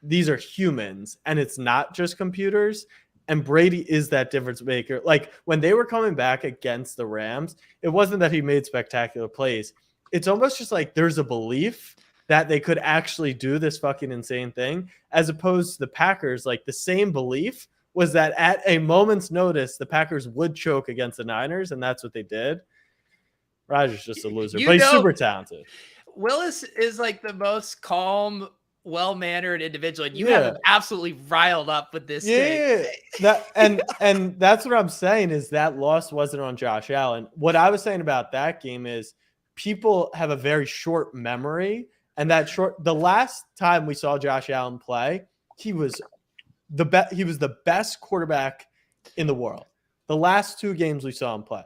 these are humans and it's not just computers. And Brady is that difference maker. Like when they were coming back against the Rams, it wasn't that he made spectacular plays. It's almost just like there's a belief that they could actually do this fucking insane thing, as opposed to the Packers. Like the same belief was that at a moment's notice, the Packers would choke against the Niners, and that's what they did. Rodgers just a loser, but he's super talented. Willis is like the most calm, well-mannered individual, and you have him absolutely riled up with this. And that's what I'm saying is that loss wasn't on Josh Allen. What I was saying about that game is people have a very short memory, and the last time we saw Josh Allen play, he was the best quarterback in the world. The last two games we saw him play.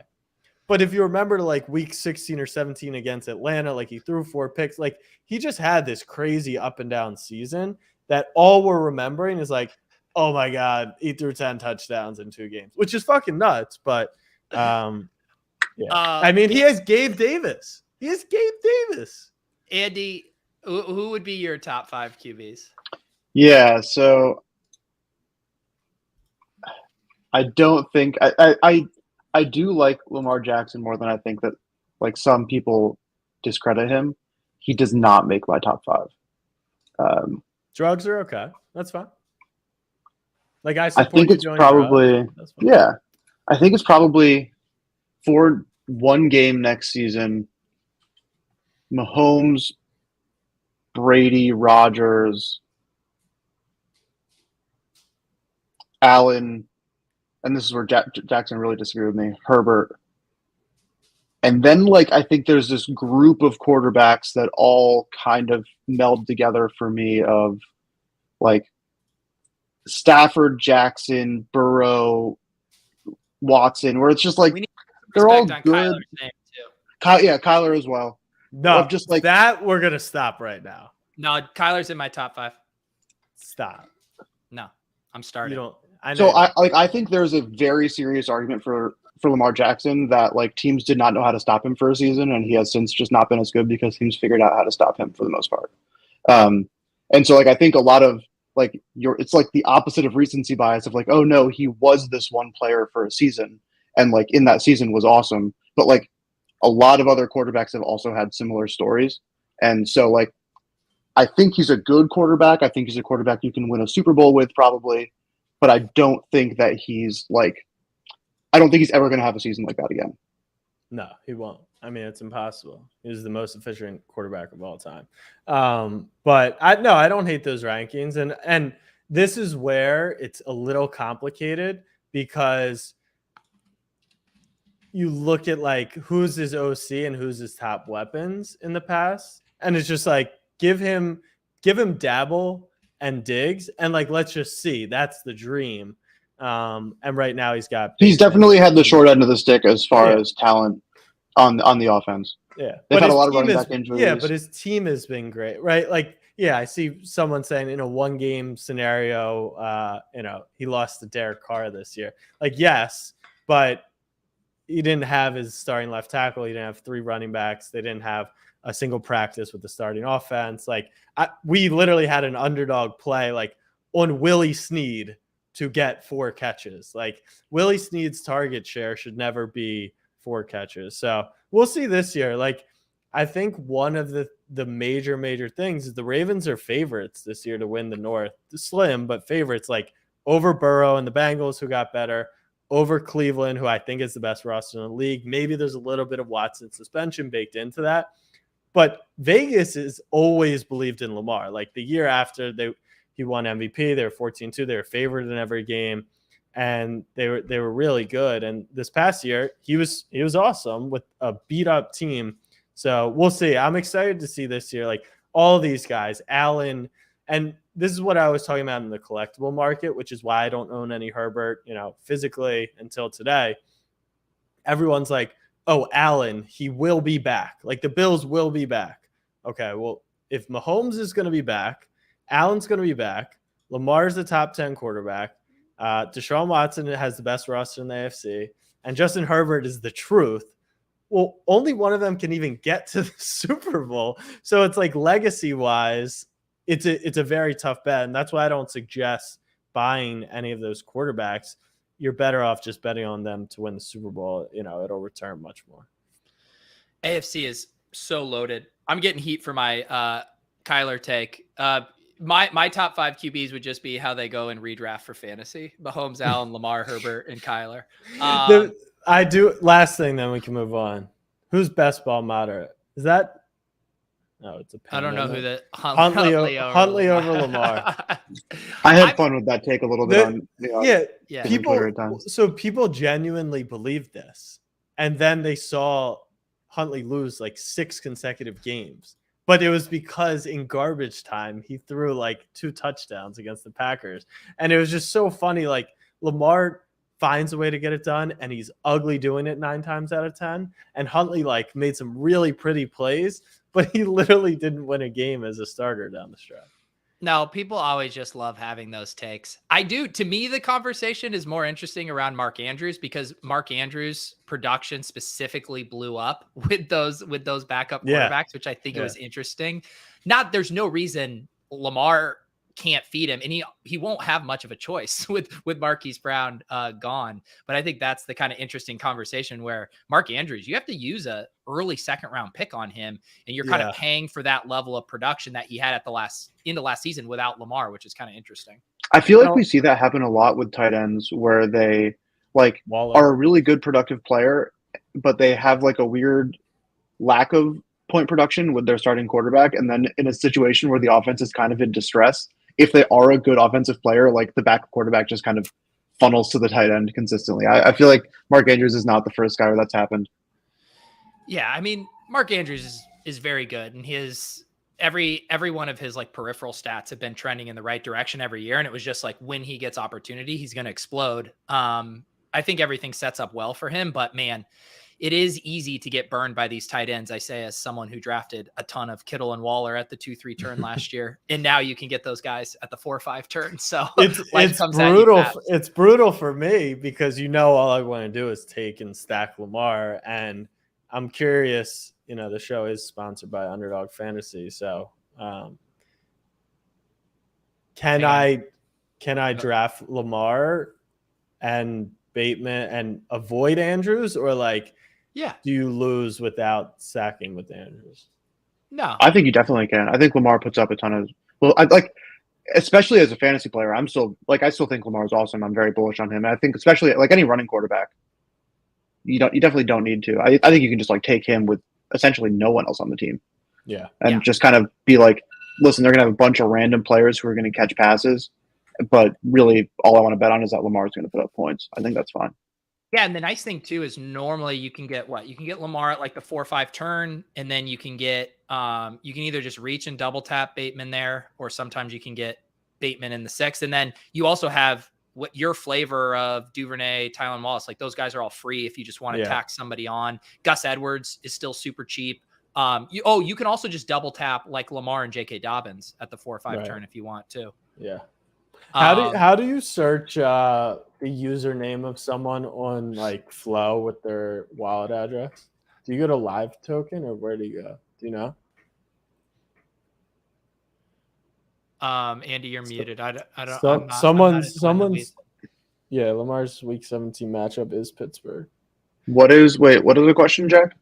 But if you remember like week 16 or 17 against Atlanta, like he threw 4 picks, like he just had this crazy up and down season that all we're remembering is like, oh my God, he threw 10 touchdowns in 2 games, which is fucking nuts. But I mean, he has Gabe Davis. Andy, who would be your top 5 QBs? Yeah, so I don't think I do like Lamar Jackson more than I think that like some people discredit him. He does not make my top 5. Drugs are okay. That's fine. Like I think it's probably I think it's probably for one game next season. Mahomes, Brady, Rodgers, Allen, and this is where Jackson really disagreed with me, Herbert. And then, like, I think there's this group of quarterbacks that all kind of meld together for me of, like, Stafford, Jackson, Burrow, Watson, where it's just like they're all good. Kyler's name too. Kyler as well. No, just like that, we're going to stop right now. No, Kyler's in my top 5. Stop. No, I'm starting. I think there's a very serious argument for Lamar Jackson that like teams did not know how to stop him for a season, and he has since just not been as good because teams figured out how to stop him for the most part. And so like I think a lot of like it's like the opposite of recency bias of like, oh no, he was this one player for a season and like in that season was awesome, but like a lot of other quarterbacks have also had similar stories. And so like I think he's a good quarterback. I think he's a quarterback you can win a Super Bowl with probably. But I don't think that he's ever going to have a season like that again. No, he won't. I mean, it's impossible. He's the most efficient quarterback of all time. But I don't hate those rankings. And this is where it's a little complicated because you look at like who's his OC and who's his top weapons in the past. And it's just like, give him Dabble and Diggs, and like let's just see. That's the dream. And right now he's definitely had the short end of the stick as far as talent on the offense. Yeah, they've had a lot of running back injuries. Yeah, but his team has been great, right? Like, yeah, I see someone saying in a 1-game scenario, he lost to Derek Carr this year. Like, yes, but he didn't have his starting left tackle. He didn't have 3 running backs. They didn't have a single practice with the starting offense. Like we literally had an underdog play like on Willie Snead to get 4 catches. Like Willie Snead's target share should never be 4 catches. So we'll see this year. Like I think one of the major things is the Ravens are favorites this year to win the North. Slim, but favorites, like over Burrow and the Bengals, who got better, over Cleveland, who I think is the best roster in the league. Maybe there's a little bit of Watson suspension baked into that. But Vegas is always believed in Lamar. Like the year after he won MVP, they were 14-2. They were favored in every game, and they were really good. And this past year, he was awesome with a beat up team. So we'll see. I'm excited to see this year, like all of these guys, Allen, and this is what I was talking about in the collectible market, which is why I don't own any Herbert, physically until today. Everyone's like, oh, Allen, he will be back. Like the Bills will be back. Okay, well, if Mahomes is going to be back, Allen's going to be back, Lamar's the top 10 quarterback, Deshaun Watson has the best roster in the AFC, and Justin Herbert is the truth. Well, only one of them can even get to the Super Bowl. So it's like legacy-wise, it's a very tough bet, and that's why I don't suggest buying any of those quarterbacks. You're better off just betting on them to win the Super Bowl. It'll return much more. AFC is so loaded. I'm getting heat for my Kyler take. My top 5 QBs would just be how they go in redraft for fantasy: Mahomes, Allen, Lamar, Herbert, and Kyler. I do. Last thing, then we can move on. Who's best ball moderate? Is that? No, it's a pen. I don't know who the Huntley over Lamar. I had fun with that take a little bit on people. So people genuinely believed this, and then they saw Huntley lose like 6 consecutive games. But it was because in garbage time he threw like 2 touchdowns against the Packers, and it was just so funny. Like Lamar finds a way to get it done, and he's ugly doing it 9 times out of 10. And Huntley like made some really pretty plays, but he literally didn't win a game as a starter down the stretch. No, people always just love having those takes. I do. To me, the conversation is more interesting around Mark Andrews, because Mark Andrews' production specifically blew up with those backup quarterbacks, which I think it was interesting. There's no reason Lamar can't feed him, and he won't have much of a choice with Marquise Brown gone. But I think that's the kind of interesting conversation where Mark Andrews, you have to use a early 2nd round pick on him, and you're kind of paying for that level of production that he had at the end of last season without Lamar, which is kind of interesting. I feel like we see that happen a lot with tight ends, where they like are a really good productive player, but they have like a weird lack of point production with their starting quarterback, and then in a situation where the offense is kind of in distress, if they are a good offensive player, like the backup quarterback just kind of funnels to the tight end consistently. I feel like Mark Andrews is not the first guy where that's happened. Yeah, I mean, Mark Andrews is very good, and his every one of his like peripheral stats have been trending in the right direction every year, and it was just like when he gets opportunity, he's going to explode. I think everything sets up well for him, but man, it is easy to get burned by these tight ends. I say as someone who drafted a ton of Kittle and Waller at the 2-3 turn last year, and now you can get those guys at the 4-5 turn. So it's brutal. It's brutal for me because all I want to do is take and stack Lamar, and I'm curious. The show is sponsored by Underdog Fantasy, so can I draft Lamar and Bateman and avoid Andrews, or like? Yeah. Do you lose without sacking with Andrews? No. I think you definitely can. I think Lamar puts up a ton of especially as a fantasy player, I still think Lamar is awesome. I'm very bullish on him. And I think especially like any running quarterback, you definitely don't need to. I think you can just like take him with essentially no one else on the team. Yeah. And just kind of be like, listen, they're gonna have a bunch of random players who are gonna catch passes, but really all I want to bet on is that Lamar is gonna put up points. I think that's fine. Yeah, and the nice thing too is normally you can get Lamar at like the 4-5 turn, and then you can get you can either just reach and double tap Bateman there, or sometimes you can get Bateman in the 6th, and then you also have what your flavor of Duvernay, Tylan Wallace, like those guys are all free if you just want to tack somebody on. Gus Edwards is still super cheap. You can also just double tap like Lamar and J.K. Dobbins at the 4-5 turn if you want to. Yeah. How do you search the username of someone on like Flow with their wallet address? Do you go to Live Token, or where do you go Do you know? Andy, you're muted. I don't. I'm not in the Someone's. Yeah, Lamar's Week 17 matchup is Pittsburgh. What is the question, Jack?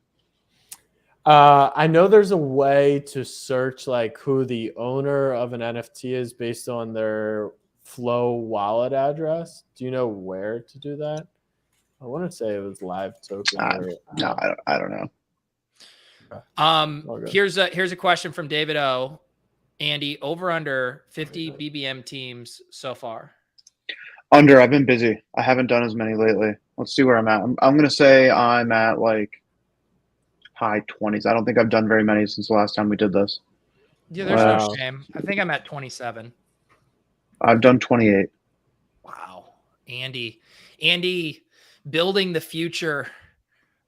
I know there's a way to search like who the owner of an NFT is based on their Flow wallet address. Do you know where to do that? I want to say it was Live Token. No, I don't know. Okay. Here's a question from David O. Andy, over under 50 BBM teams so far. Under. I've been busy. I haven't done as many lately. Let's see where I'm at. I'm gonna say I'm at like high 20s. I don't think I've done very many since the last time we did this. Yeah, there's no shame. I think I'm at 27. I've done 28. Wow. Andy, building the future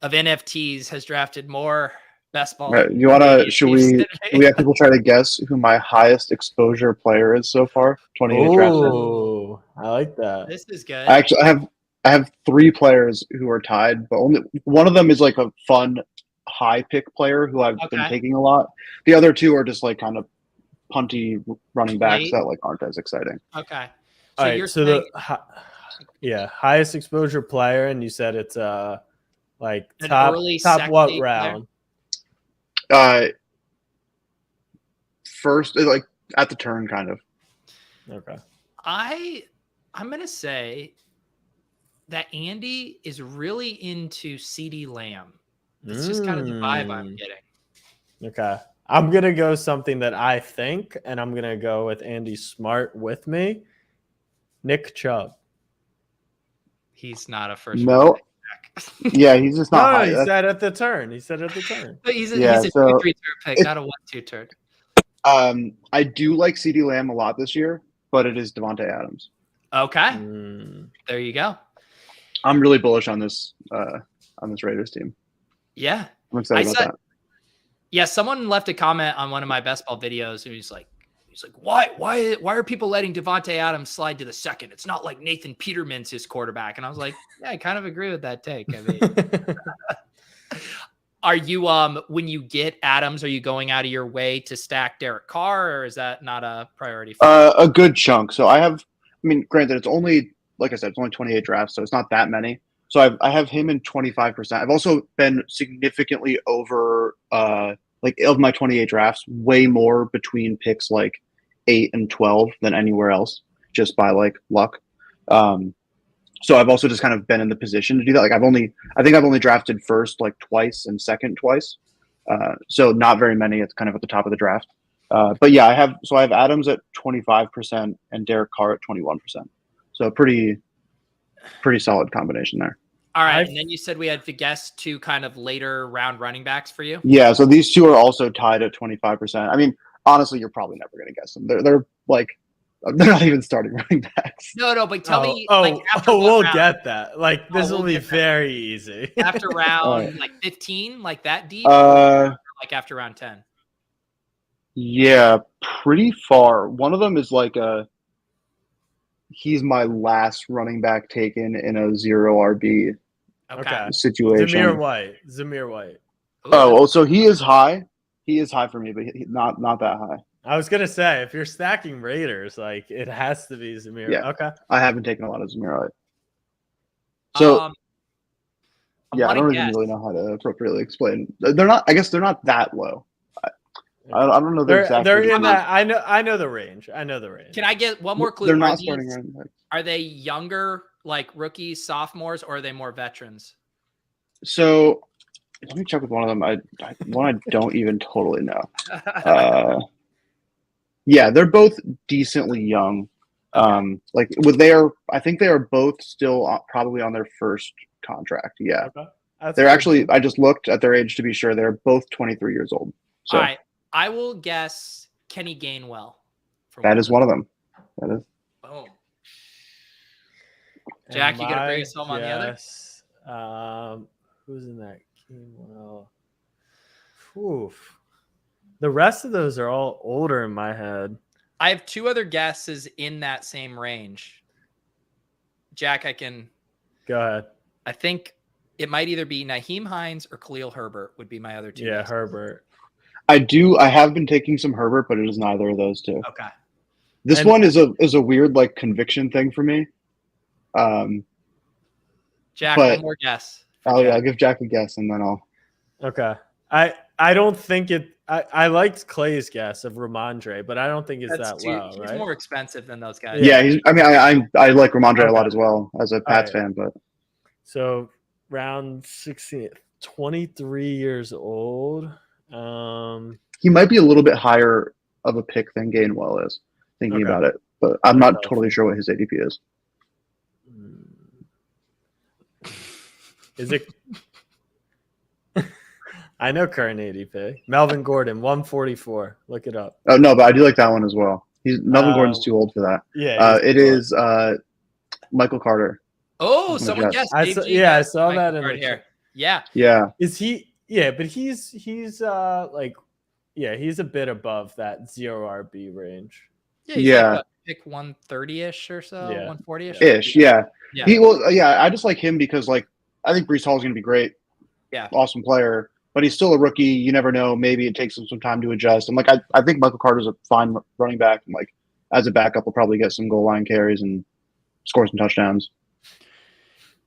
of NFTs, has drafted more best ball. Right. Should we have people try to guess who my highest exposure player is so far? 28 drafts in. Oh, I like that. This is good. Actually, I have 3 players who are tied, but only one of them is like a fun high pick player who I've been taking a lot. The other 2 are just like kind of punty running backs that like aren't as exciting. Okay. So you're saying highest exposure player, and you said it's like top what round? First, like at the turn, kind of. Okay. I'm gonna say that Andy is really into CD Lamb. It's just kind of the vibe I'm getting. Okay. I'm going to go something that I think, and I'm going to go with Andy Smart with me. Nick Chubb. He's not a first. No. Yeah, he's just not high. He said at the turn. But he's a 2-3 turn pick, not a 1-2 turn. I do like CD Lamb a lot this year, but it is Devontae Adams. Okay. There you go. I'm really bullish on this Raiders team. Yeah. I'm excited about that. Yeah, someone left a comment on one of my best ball videos, and he's like, why are people letting Devontae Adams slide to the second? It's not like Nathan Peterman's his quarterback. And I was like, yeah, I kind of agree with that take. I mean, are you when you get Adams, are you going out of your way to stack Derek Carr, or is that not a priority for you? A good chunk. So granted, it's only, like I said, it's only 28 drafts, so it's not that many. So I have him in 25%. I've also been significantly over of my 28 drafts, way more between picks like 8 and 12 than anywhere else, just by like luck. So I've also just kind of been in the position to do that. Like I think I've only drafted first like twice and second twice. So not very many. It's kind of at the top of the draft. But yeah, I have Adams at 25% and Derek Carr at 21%. So pretty solid combination there. All right. And then you said we had to guess 2 kind of later round running backs for you. Yeah. So these 2 are also tied at 25%. I mean, honestly, you're probably never going to guess them. They're not even starting running backs. No, but tell me. We'll get that. Like this will be very easy. After round like 15, like that deep, or like after round 10. Yeah, pretty far. One of them is like he's my last running back taken in a 0 RB situation. Zamir White. Oh, so he is high. He is high for me, but not that high. I was gonna say, if you're stacking Raiders, like it has to be Zamir. Yeah. Okay. I haven't taken a lot of Zamir White. So I don't even really know how to appropriately explain. They're not. I guess they're not that low. I don't know. They're in that. I know the range. Can I get one more clue? They're not starting running backs. Are they younger, like rookies, sophomores, or are they more veterans? So let me check with one of them. I don't even totally know. Yeah, they're both decently young. I think they are both still probably on their first contract. Yeah, they're actually. I just looked at their age to be sure. They're both 23 years old. So. All right, I will guess Kenny Gainwell. That is one of them. That is. Boom. Jack, you gonna bring us home on the other? Who's in that Gainwell? Oof. The rest of those are all older in my head. I have 2 other guesses in that same range. Jack, I can go ahead. I think it might either be Nyheim Hines or Khalil Herbert would be my other 2. Yeah, guesses. Herbert. I have been taking some Herbert, but it is neither of those two. Okay. This one is a weird like conviction thing for me. Jack, but- one more guess. I'll give Jack a guess and then I'll. Okay. I don't think it. I liked Clay's guess of Ramondre, but I don't think it's that low. He's right? more expensive than those guys. Yeah, I like Ramondre a lot as well as a Pats fan, but So round 16, 23 years old. he might be a little bit higher of a pick than Gainwell is. Thinking about it, but I'm not totally sure what his ADP is. Is it? I know current ADP. Melvin Gordon, 144. Look it up. Oh no, but I do like that one as well. Melvin Gordon's too old for that. Yeah, it is Michael Carter. Oh, someone guessed. I saw that in right here. Yeah. Yeah. Is he? Yeah, but he's like, yeah, he's a bit above that 0 RB range. Yeah. He's like, what, pick 130-ish or so, 140-ish. Ish, yeah. Yeah. I just like him because like I think Breece Hall is going to be great. Yeah. Awesome player, but he's still a rookie. You never know. Maybe it takes him some time to adjust. And like I think Michael Carter's a fine running back, and like as a backup, will probably get some goal line carries and score some touchdowns.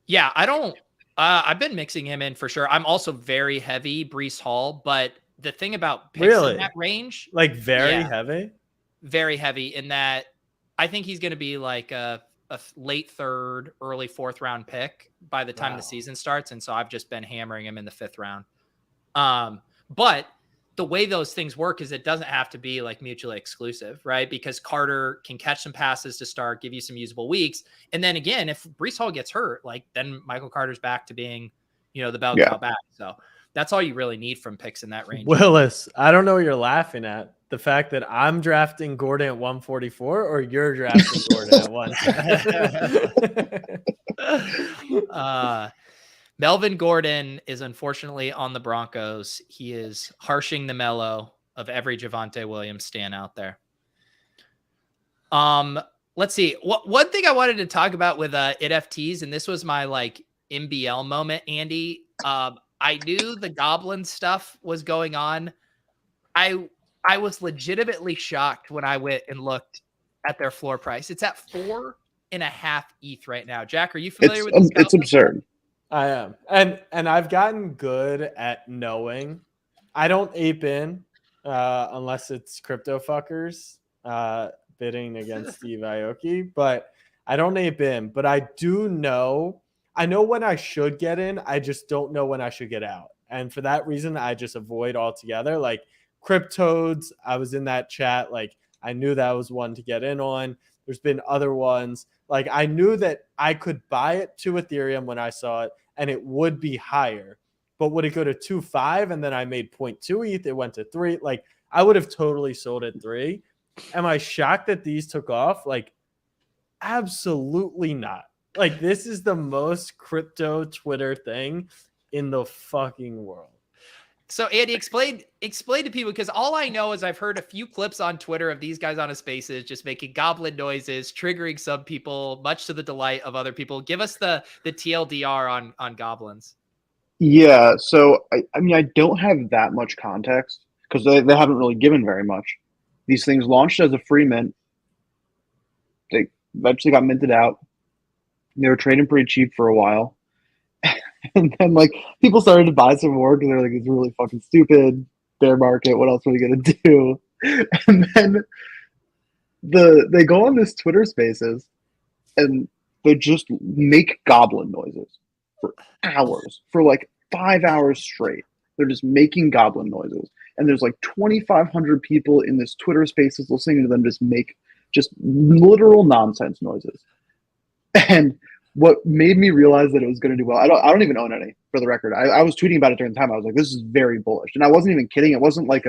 Yeah, I don't. I've been mixing him in for sure. I'm also very heavy Breece Hall, but the thing about picks in that range, like very heavy in that I think he's going to be like a late third, early fourth round pick by the time the season starts. And so I've just been hammering him in the 5th round. But the way those things work is it doesn't have to be like mutually exclusive, right? Because Carter can catch some passes to start, give you some usable weeks. And then again, if Breece Hall gets hurt, like then Michael Carter's back to being, the bell cow back. So that's all you really need from picks in that range. Willis, I don't know what you're laughing at. The fact that I'm drafting Gordon at 144 or you're drafting Gordon at 1. Melvin Gordon is unfortunately on the Broncos. He is harshing the mellow of every Javonte Williams stan out there. Let's see. One thing I wanted to talk about with NFTs, and this was my like MBL moment, Andy. I knew the Goblin stuff was going on. I was legitimately shocked when I went and looked at their floor price. It's at 4.5 ETH right now. Jack, are you familiar with this? It's absurd. I am. And I've gotten good at knowing. I don't ape in unless it's crypto fuckers bidding against Steve Aoki, but I don't ape in. But I do know. I know when I should get in. I just don't know when I should get out. And for that reason, I just avoid altogether. Like Cryptodes, I was in that chat. Like I knew that was one to get in on. There's been other ones. Like I knew that I could buy it to Ethereum when I saw it and it would be higher, but would it go to 2.5 and then I made 0.2 ETH, it went to 3. Like I would have totally sold at 3. Am I shocked that these took off? Like absolutely not. Like this is the most crypto Twitter thing in the fucking world. So Andy, explain to people, because all I know is I've heard a few clips on Twitter of these guys on a Spaces just making goblin noises, triggering some people, much to the delight of other people. Give us the TLDR on goblins. Yeah, so I mean I don't have that much context because they haven't really given very much. These things launched as a free mint. They eventually got minted out. They were trading pretty cheap for a while. And then, like, people started to buy some more because they're like, it's really fucking stupid. Bear market. What else are we going to do? And then they go on this Twitter Spaces and they just make goblin noises for hours, for like 5 hours straight. They're just making goblin noises. And there's like 2,500 people in this Twitter Spaces listening to them just make just literal nonsense noises. And what made me realize that it was going to do well, I don't even own any, for the record. I was tweeting about it during the time. I was like, this is very bullish. And I wasn't even kidding. It wasn't like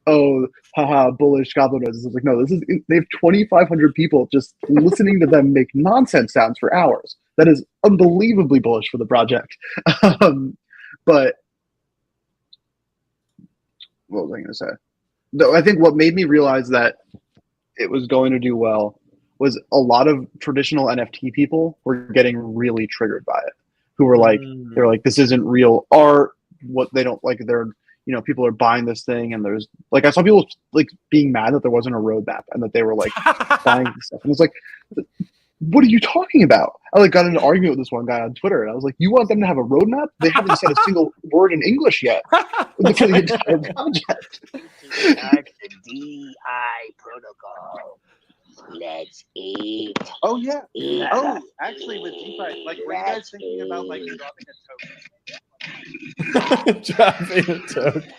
bullish goblin noises. I was like, no, they have 2,500 people just listening to them make nonsense sounds for hours. That is unbelievably bullish for the project. But what was I going to say? No, I think what made me realize that it was going to do well was a lot of traditional NFT people were getting really triggered by it, who were like, they're like, this isn't real art. What they don't like, they're, people are buying this thing, and there's like I saw people like being mad that there wasn't a roadmap and that they were like buying this stuff, and it's like, what are you talking about? I like got into an argument with this one guy on Twitter, and I was like, you want them to have a roadmap? They haven't said a single word in English yet for the entire project. Start the DI protocol. Let's eat. Oh yeah. Yeah. Oh, actually, with DeFi, like, were you guys thinking about like dropping a token? Dropping a token.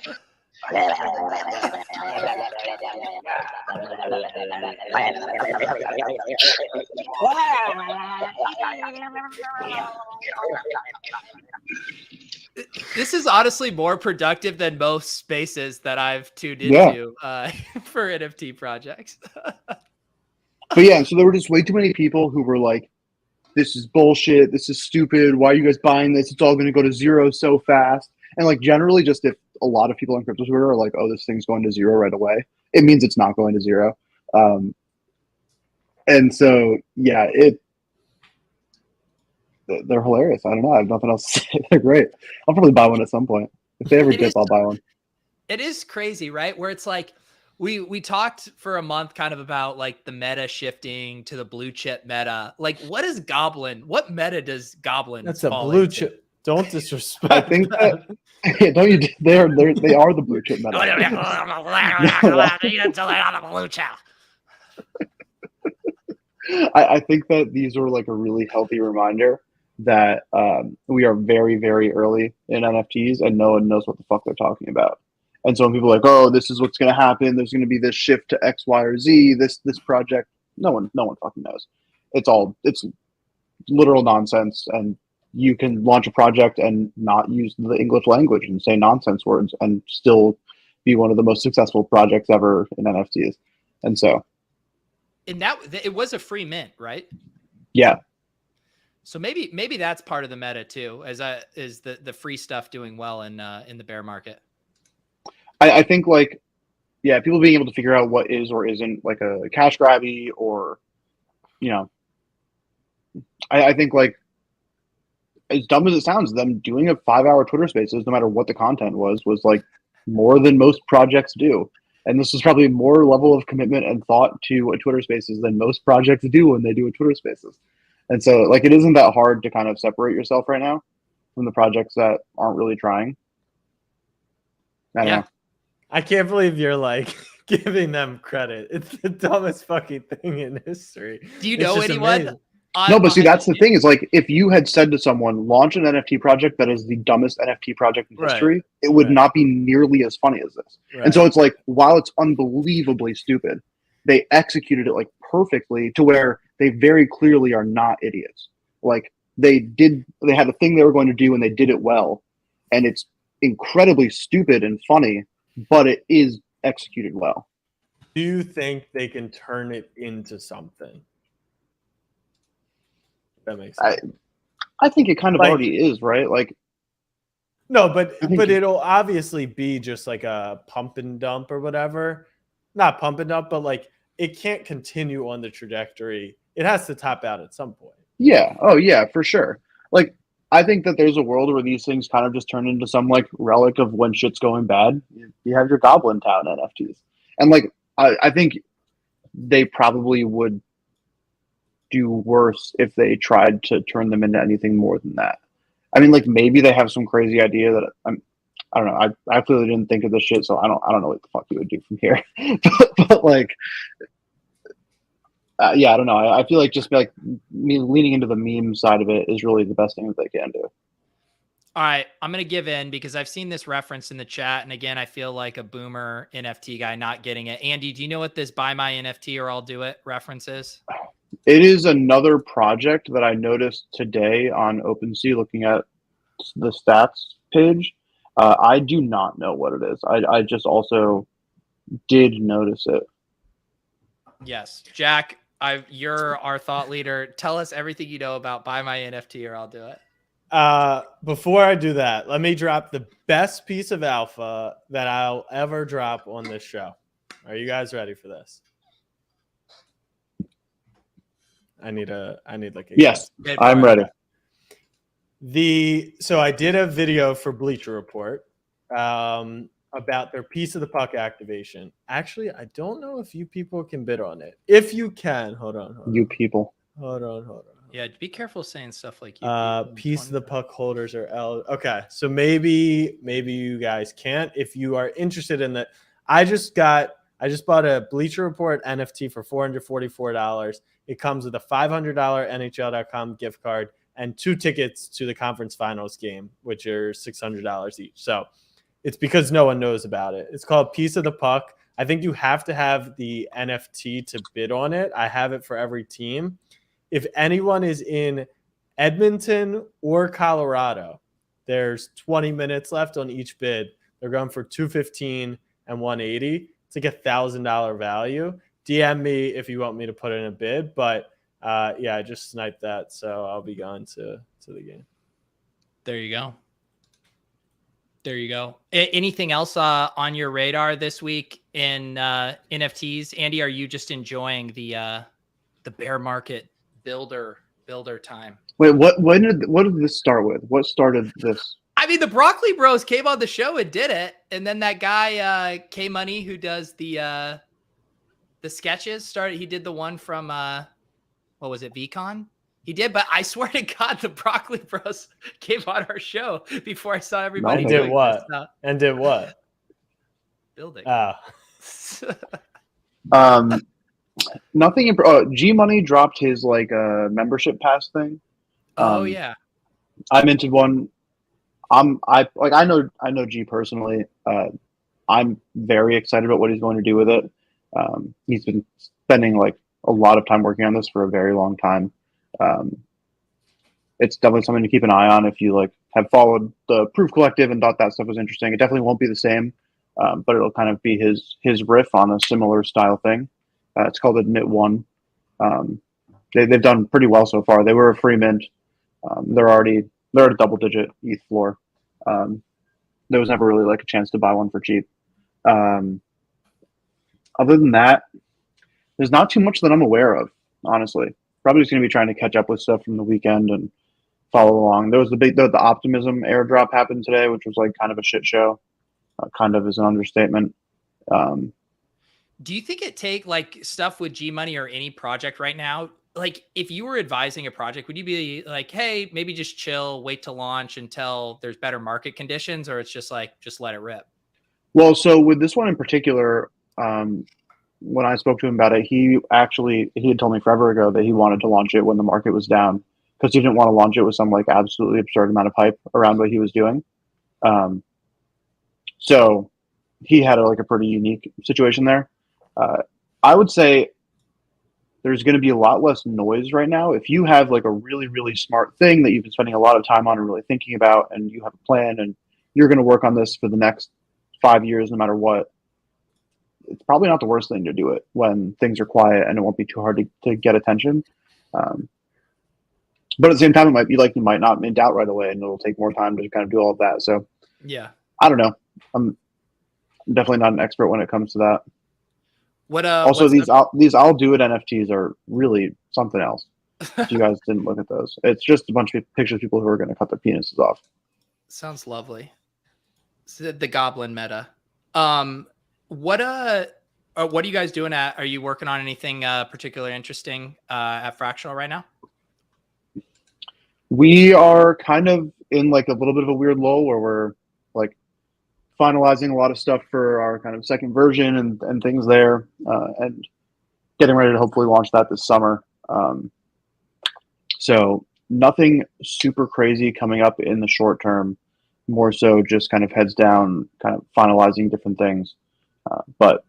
This is honestly more productive than most spaces that I've tuned into for NFT projects. But yeah, so there were just way too many people who were like, this is bullshit, this is stupid, why are you guys buying this? It's all going to go to zero so fast. And like generally just if a lot of people on crypto Twitter are like, oh, this thing's going to zero right away, it means it's not going to zero. And so, yeah, they're hilarious. I don't know. I have nothing else to say. They're great. I'll probably buy one at some point. If they ever dip, I'll buy one. It is crazy, right? Where it's like, we talked for a month kind of about like the meta shifting to the blue chip meta. Like, what is Goblin? What meta does Goblin? That's a blue chip. Don't disrespect. I think that don't you? They are the blue chip meta. I think that these are like a really healthy reminder that we are very, very early in NFTs and no one knows what the fuck they're talking about. And so when people are like, oh, this is what's going to happen, there's going to be this shift to X, Y, or Z, this project, no one fucking knows. It's literal nonsense, and you can launch a project and not use the English language and say nonsense words and still be one of the most successful projects ever in NFTs. And so, and that it was a free mint, right? Yeah. So maybe that's part of the meta too, is the free stuff doing well in the bear market. I think like, yeah, people being able to figure out what is or isn't like a cash grabby or, I think like, as dumb as it sounds, them doing a 5-hour Twitter Spaces, no matter what the content was like more than most projects do. And this is probably more level of commitment and thought to a Twitter Spaces than most projects do when they do a Twitter Spaces. And so like, it isn't that hard to kind of separate yourself right now from the projects that aren't really trying. I don't know. I can't believe you're like giving them credit. It's the dumbest fucking thing in history. Do you know anyone? Amazing. No, but see, that's the thing is like, if you had said to someone, launch an NFT project that is the dumbest NFT project in history, it would not be nearly as funny as this. Right. And so it's like, while it's unbelievably stupid, they executed it like perfectly to where they very clearly are not idiots. Like they had a thing they were going to do and they did it well. And it's incredibly stupid and funny, but it is executed well. Do you think they can turn it into something? That makes sense. I think it kind of already is, right? Like, no, but it'll obviously be just like a pump and dump or whatever. Not pump and dump, but like it can't continue on the trajectory. It has to top out at some point. Yeah. Oh yeah, for sure. Like, I think that there's a world where these things kind of just turn into some like relic of when shit's going bad. You have your Goblintown NFTs. And like, I think they probably would do worse if they tried to turn them into anything more than that. I mean, like maybe they have some crazy idea that I don't know. I clearly didn't think of this shit, so I don't know what the fuck you would do from here. but like, yeah, I don't know. I feel like just like me leaning into the meme side of it is really the best thing that they can do. All right, I'm going to give in because I've seen this reference in the chat. And again, I feel like a boomer NFT guy not getting it. Andy, do you know what this buy my NFT or I'll do it reference is? It is another project that I noticed today on OpenSea looking at the stats page. I do not know what it is. I just also did notice it. Yes. Jack, you're our thought leader. Tell us everything you know about buy my NFT or I'll do it. Before I do that, let me drop the best piece of alpha that I'll ever drop on this show. Are you guys ready for this? I need like a yes, I'm ready. So I did a video for Bleacher Report. about their piece of the puck activation. Actually, I don't know if you people can bid on it. If you can, hold on. You people. Hold on. Yeah, be careful saying stuff like you. Piece of the puck holders are okay. So maybe you guys can't. If you are interested in that, I just bought a Bleacher Report NFT for $444. It comes with a $500 NHL.com gift card and 2 tickets to the conference finals game, which are $600 each. So it's because no one knows about it. It's called Piece of the Puck. I think you have to have the NFT to bid on it. I have it for every team. If anyone is in Edmonton or Colorado, there's 20 minutes left on each bid. They're going for $215 and $180. It's like $1,000 value. DM me if you want me to put in a bid, but yeah, I just sniped that, so I'll be going to the game. There you go. Anything else on your radar this week in NFTs? Andy, are you just enjoying the bear market builder time? Wait, what did this start with? What started this? I mean, the Broccoli Bros came on the show and did it, and then that guy K Money who does the sketches started. He did the one from what was it, VCon? He did, but I swear to God, the Broccoli Bros came on our show before I saw everybody. And did what? And did what? Building. Nothing. G Money dropped his membership pass thing. Oh yeah. I minted one. I know G personally. I'm very excited about what he's going to do with it. He's been spending a lot of time working on this for a very long time. It's definitely something to keep an eye on if you have followed the Proof Collective and thought that stuff was interesting. It definitely won't be the same, but it'll kind of be his riff on a similar style thing. It's called a Knit One. They've done pretty well so far. They were a free mint. They're at a double-digit ETH floor. There was never really a chance to buy one for cheap. Other than that, there's not too much that I'm aware of, honestly. Probably just going to be trying to catch up with stuff from the weekend and follow along. There was the Optimism airdrop happened today, which was kind of a shit show. Kind of is an understatement. Do you think it take stuff with G Money or any project right now? If you were advising a project, would you be hey, maybe just chill, wait to launch until there's better market conditions, or it's just just let it rip? Well, so with this one in particular, when I spoke to him about it, he had told me forever ago that he wanted to launch it when the market was down because he didn't want to launch it with some absolutely absurd amount of hype around what he was doing. So he had a pretty unique situation there. I would say there's going to be a lot less noise right now. If you have a really, really smart thing that you've been spending a lot of time on and really thinking about, and you have a plan and you're going to work on this for the next 5 years, no matter what, it's probably not the worst thing to do it when things are quiet and it won't be too hard to get attention. But at the same time, it might be you might not mint out right away and it'll take more time to kind of do all of that. So yeah, I don't know. I'm definitely not an expert when it comes to that. Also, these I'll do it NFTs are really something else. If you guys didn't look at those, it's just a bunch of pictures of people who are going to cut their penises off. Sounds lovely. The Goblin meta. What are you guys doing are you working on anything particularly interesting at Fractional right now? We are kind of in a little bit of a weird lull where we're finalizing a lot of stuff for our kind of second version and things there, and getting ready to hopefully launch that this summer. So nothing super crazy coming up in the short term, more so just kind of heads down, kind of finalizing different things. But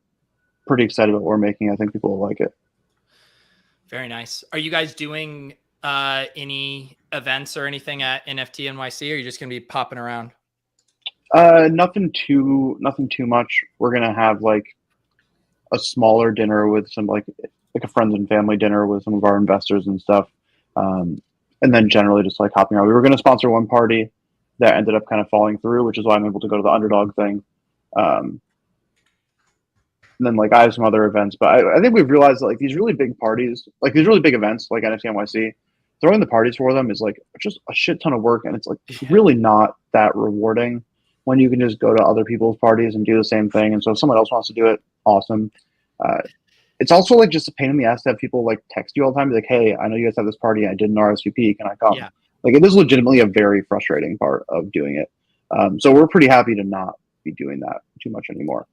pretty excited about what we're making. I think people will like it. Very nice. Are you guys doing any events or anything at NFT NYC, or are you just going to be popping around? Nothing too much. We're gonna have a smaller dinner with some a friends and family dinner with some of our investors and stuff, and then generally just hopping around. We were gonna sponsor one party that ended up kind of falling through, which is why I'm able to go to the Underdog thing. And then I have some other events, but I think we've realized that these really big parties, these really big events like NFT NYC, throwing the parties for them is just a shit ton of work, and it's really not that rewarding. when you can just go to other people's parties and do the same thing. And so if someone else wants to do it, awesome. It's also like just a pain in the ass to have people like text you all the time, be like, hey, I know you guys have this party. I didn't RSVP. Can I come? Yeah. Like, it is legitimately a very frustrating part of doing it. So we're pretty happy to not be doing that too much anymore.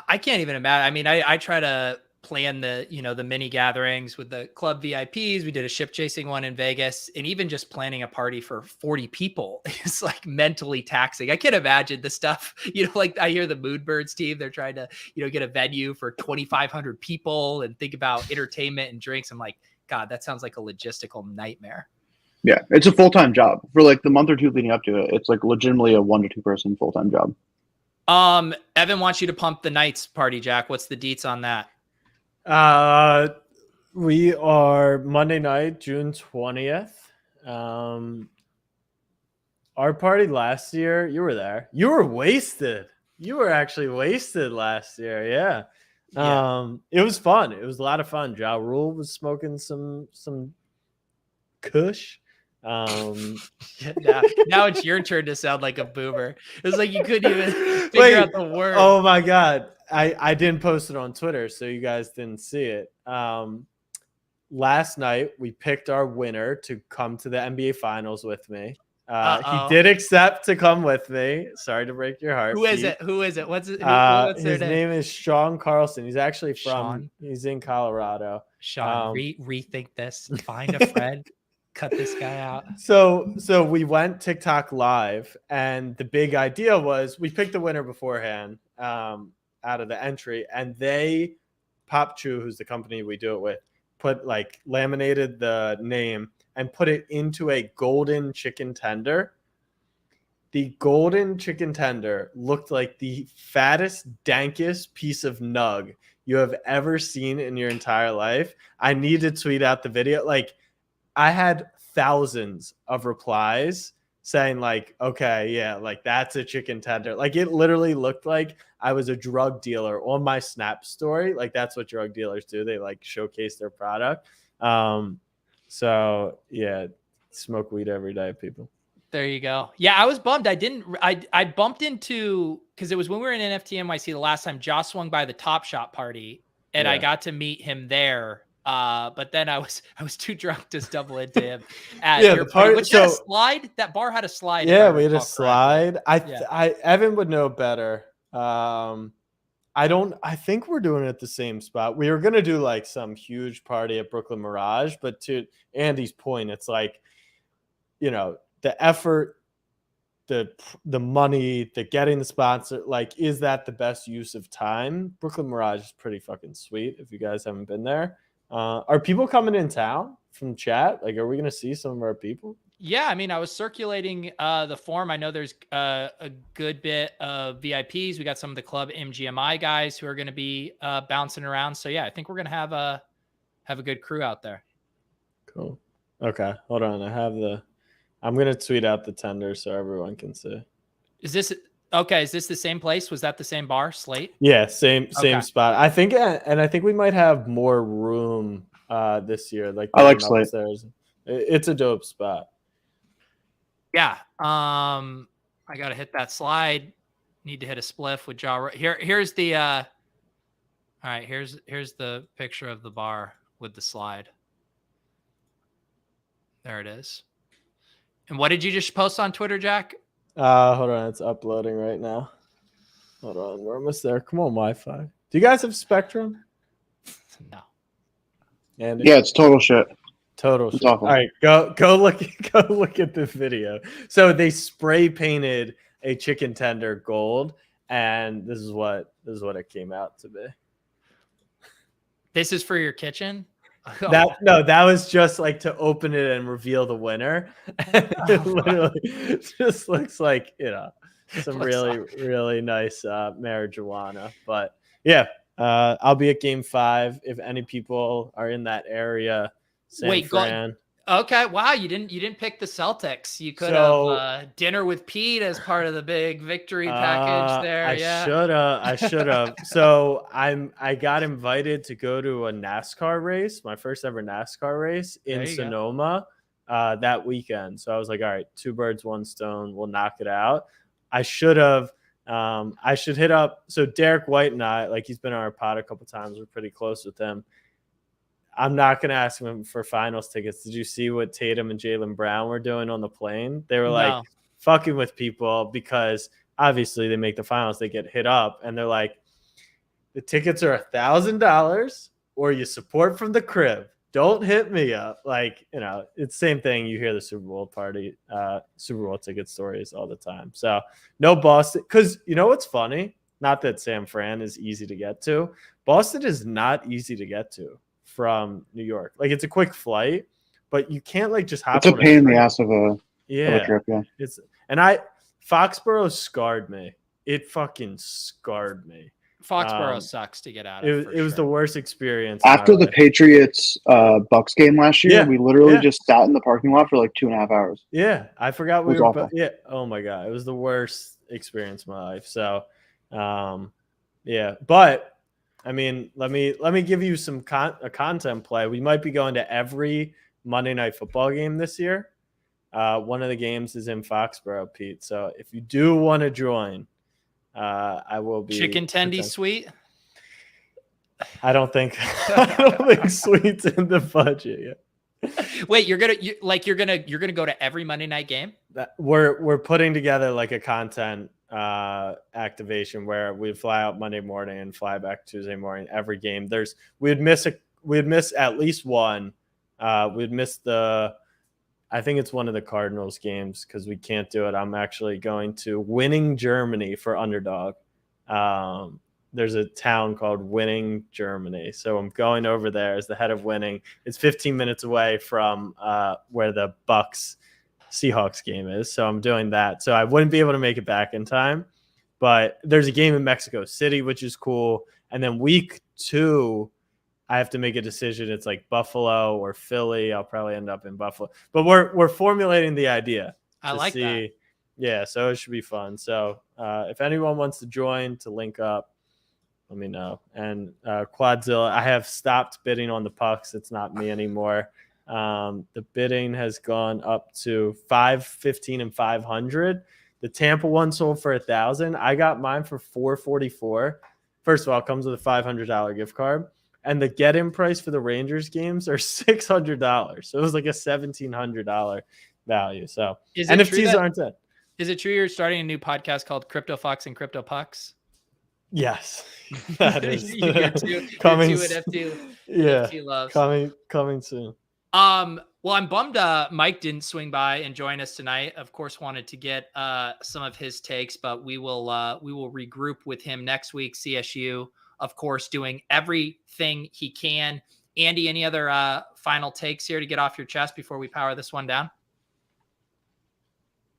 I can't even imagine. I mean, I try to plan the, the mini gatherings with the club VIPs. We did a ship chasing one in Vegas, and even just planning a party for 40 people is like mentally taxing. I can't imagine the stuff, like I hear the Moonbirds team, they're trying to, get a venue for 2,500 people and think about entertainment and drinks. I'm like, God, that sounds like a logistical nightmare. Yeah. It's a full-time job for like the month or two leading up to it. It's like legitimately a 1 to 2 person full-time job. Evan wants you to pump the Knights party, Jack. What's the deets on that? We are Monday night, June 20th. Our party last year, you were there. You were wasted. You were actually wasted last year. Yeah. It was fun. It was a lot of fun. Ja Rule was smoking some kush. Now it's your turn to sound like a boomer. It was like you couldn't even figure out the word. Oh my God. I didn't post it on Twitter, so you guys didn't see it. Last night we picked our winner to come to the NBA Finals with me. He did accept to come with me. Sorry to break your heart. Who is it? What's it? What's his name is Sean Carlson. He's actually he's in Colorado. Sean, rethink this. Find a friend. Cut this guy out. So we went TikTok live, and the big idea was we picked the winner beforehand out of the entry, and Pop Chew, who's the company we do it with, laminated the name and put it into a golden chicken tender. The golden chicken tender looked like the fattest, dankest piece of nug you have ever seen in your entire life. I need to tweet out the video. I had thousands of replies saying okay, yeah, that's a chicken tender. It literally looked like I was a drug dealer on my Snap story. That's what drug dealers do. They showcase their product. So yeah, smoke weed every day, people. There you go. Yeah, I was bummed. I bumped into, because it was when we were in NFT NYC the last time, Josh swung by the Top Shot party, and I got to meet him there. But then I was too drunk to stumble into him at your party. Which had a slide. That bar had a slide. Yeah, we had a slide. Evan would know better. I think we're doing it at the same spot. We were gonna do some huge party at Brooklyn Mirage, but to Andy's point, it's the effort, the money, the getting the sponsor, is that the best use of time? Brooklyn Mirage is pretty fucking sweet if you guys haven't been there. Are people coming in town from chat? Are we going to see some of our people? Yeah, I mean, I was circulating the forum. I know there's a good bit of VIPs. We got some of the club MGMI guys who are going to be bouncing around. So yeah, I think we're going to have a good crew out there. Cool. Okay, hold on. I'm going to tweet out the tender so everyone can see. Is this okay? Is this the same place? Was that the same bar, Slate? Yeah, same spot. I think, and I think we might have more room this year. I like Slate. Upstairs. It's a dope spot. Yeah. I got to hit that slide. Need to hit a spliff with Ja. Here's the. All right. Here's the picture of the bar with the slide. There it is. And what did you just post on Twitter, Jack? Hold on. It's uploading right now. Hold on. We're almost there. Come on, Wi-Fi. Do you guys have Spectrum? No. And yeah, it's total shit. Total shit. All right, go look at the video. So they spray painted a chicken tender gold, and this is what it came out to be. This is for your kitchen? That was just to open it and reveal the winner. It literally just looks like some really nice marijuana. But yeah, I'll be at Game 5 if any people are in that area. Fran. Okay, wow, you didn't pick the Celtics. You could have dinner with Pete as part of the big victory package there. I should have. So I got invited to go to a NASCAR race, my first ever NASCAR race in Sonoma that weekend. So I was like, all right, 2 birds, 1 stone, we'll knock it out. I should have. I should hit up. So Derek White and I, like, he's been on our pod a couple times. We're pretty close with him. I'm not going to ask him for finals tickets. Did you see what Tatum and Jaylen Brown were doing on the plane? They were like fucking with people because obviously they make the finals. They get hit up and they're like, the tickets are $1,000 or you support from the crib. Don't hit me up. Like, you know, it's the same thing. You hear the Super Bowl Super Bowl ticket stories all the time. So no Boston. Because you know what's funny? Not that San Fran is easy to get to. Boston is not easy to get to from New York. Like, it's a quick flight, but you can't like just hop. It's a pain in the ass of a trip. Yeah. Foxborough scarred me. It fucking scarred me. Foxborough sucks to get out of. It was the worst experience after the Patriots Bucks game last year. We literally just sat in the parking lot for like 2.5 hours. Yeah, I forgot we were. Oh my god, it was the worst experience of my life. So, yeah, but I mean, let me give you some a content play. We might be going to every Monday Night Football game this year. One of the games is in Foxborough, Pete. So if you do want to join. I will be chicken tendy suite. I don't think suite's in the budget yet. Wait, you're gonna go to every Monday night game? We're putting together like a content activation where we fly out Monday morning and fly back Tuesday morning. Every game we'd miss at least one. We'd miss I think it's one of the Cardinals games because we can't do it. I'm actually going to Winning, Germany for Underdog. There's a town called Winning, Germany. So I'm going over there as the head of Winning. It's 15 minutes away from where the Bucks Seahawks game is. So I'm doing that. So I wouldn't be able to make it back in time. But there's a game in Mexico City, which is cool. And then week 2, I have to make a decision. It's like Buffalo or Philly. I'll probably end up in Buffalo, but we're formulating the idea. I like that. Yeah, so it should be fun. So if anyone wants to join to link up, let me know. And Quadzilla, I have stopped bidding on the pucks. It's not me anymore. The bidding has gone up to 515 and 500. The Tampa one sold for $1,000. I got mine for $444. First of all, it comes with a $500 gift card. And the get-in price for the Rangers games are $600. So it was like a $1,700 value. So NFTs aren't it. Is it true you're starting a new podcast called Crypto Fox and Crypto Pucks? Yes, that is coming. NFT loves. Coming soon. Well, I'm bummed Mike didn't swing by and join us tonight. Of course, wanted to get some of his takes, but we will regroup with him next week. CSU, of course, doing everything he can. Andy, any other final takes here to get off your chest before we power this one down?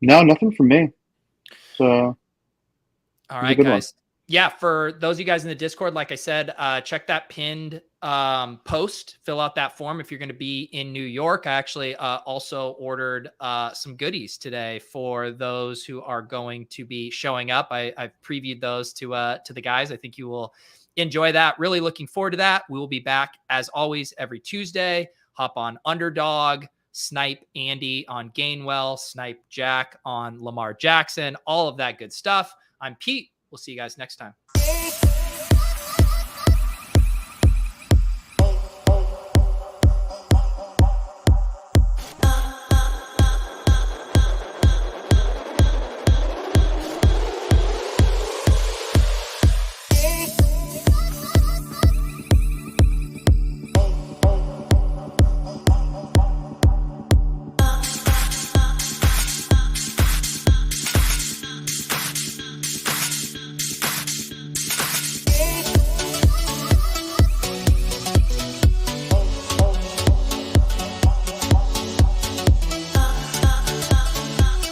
No, nothing from me. So, all right, guys. Yeah, for those of you guys in the Discord, like I said, check that pinned post, fill out that form if you're going to be in New York. I actually also ordered some goodies today for those who are going to be showing up. I've previewed those to the guys. I think you will enjoy that. Really looking forward to that. We will be back as always every Tuesday. Hop on Underdog, snipe Andy on Gainwell, snipe Jack on Lamar Jackson, all of that good stuff. I'm Pete. We'll see you guys next time.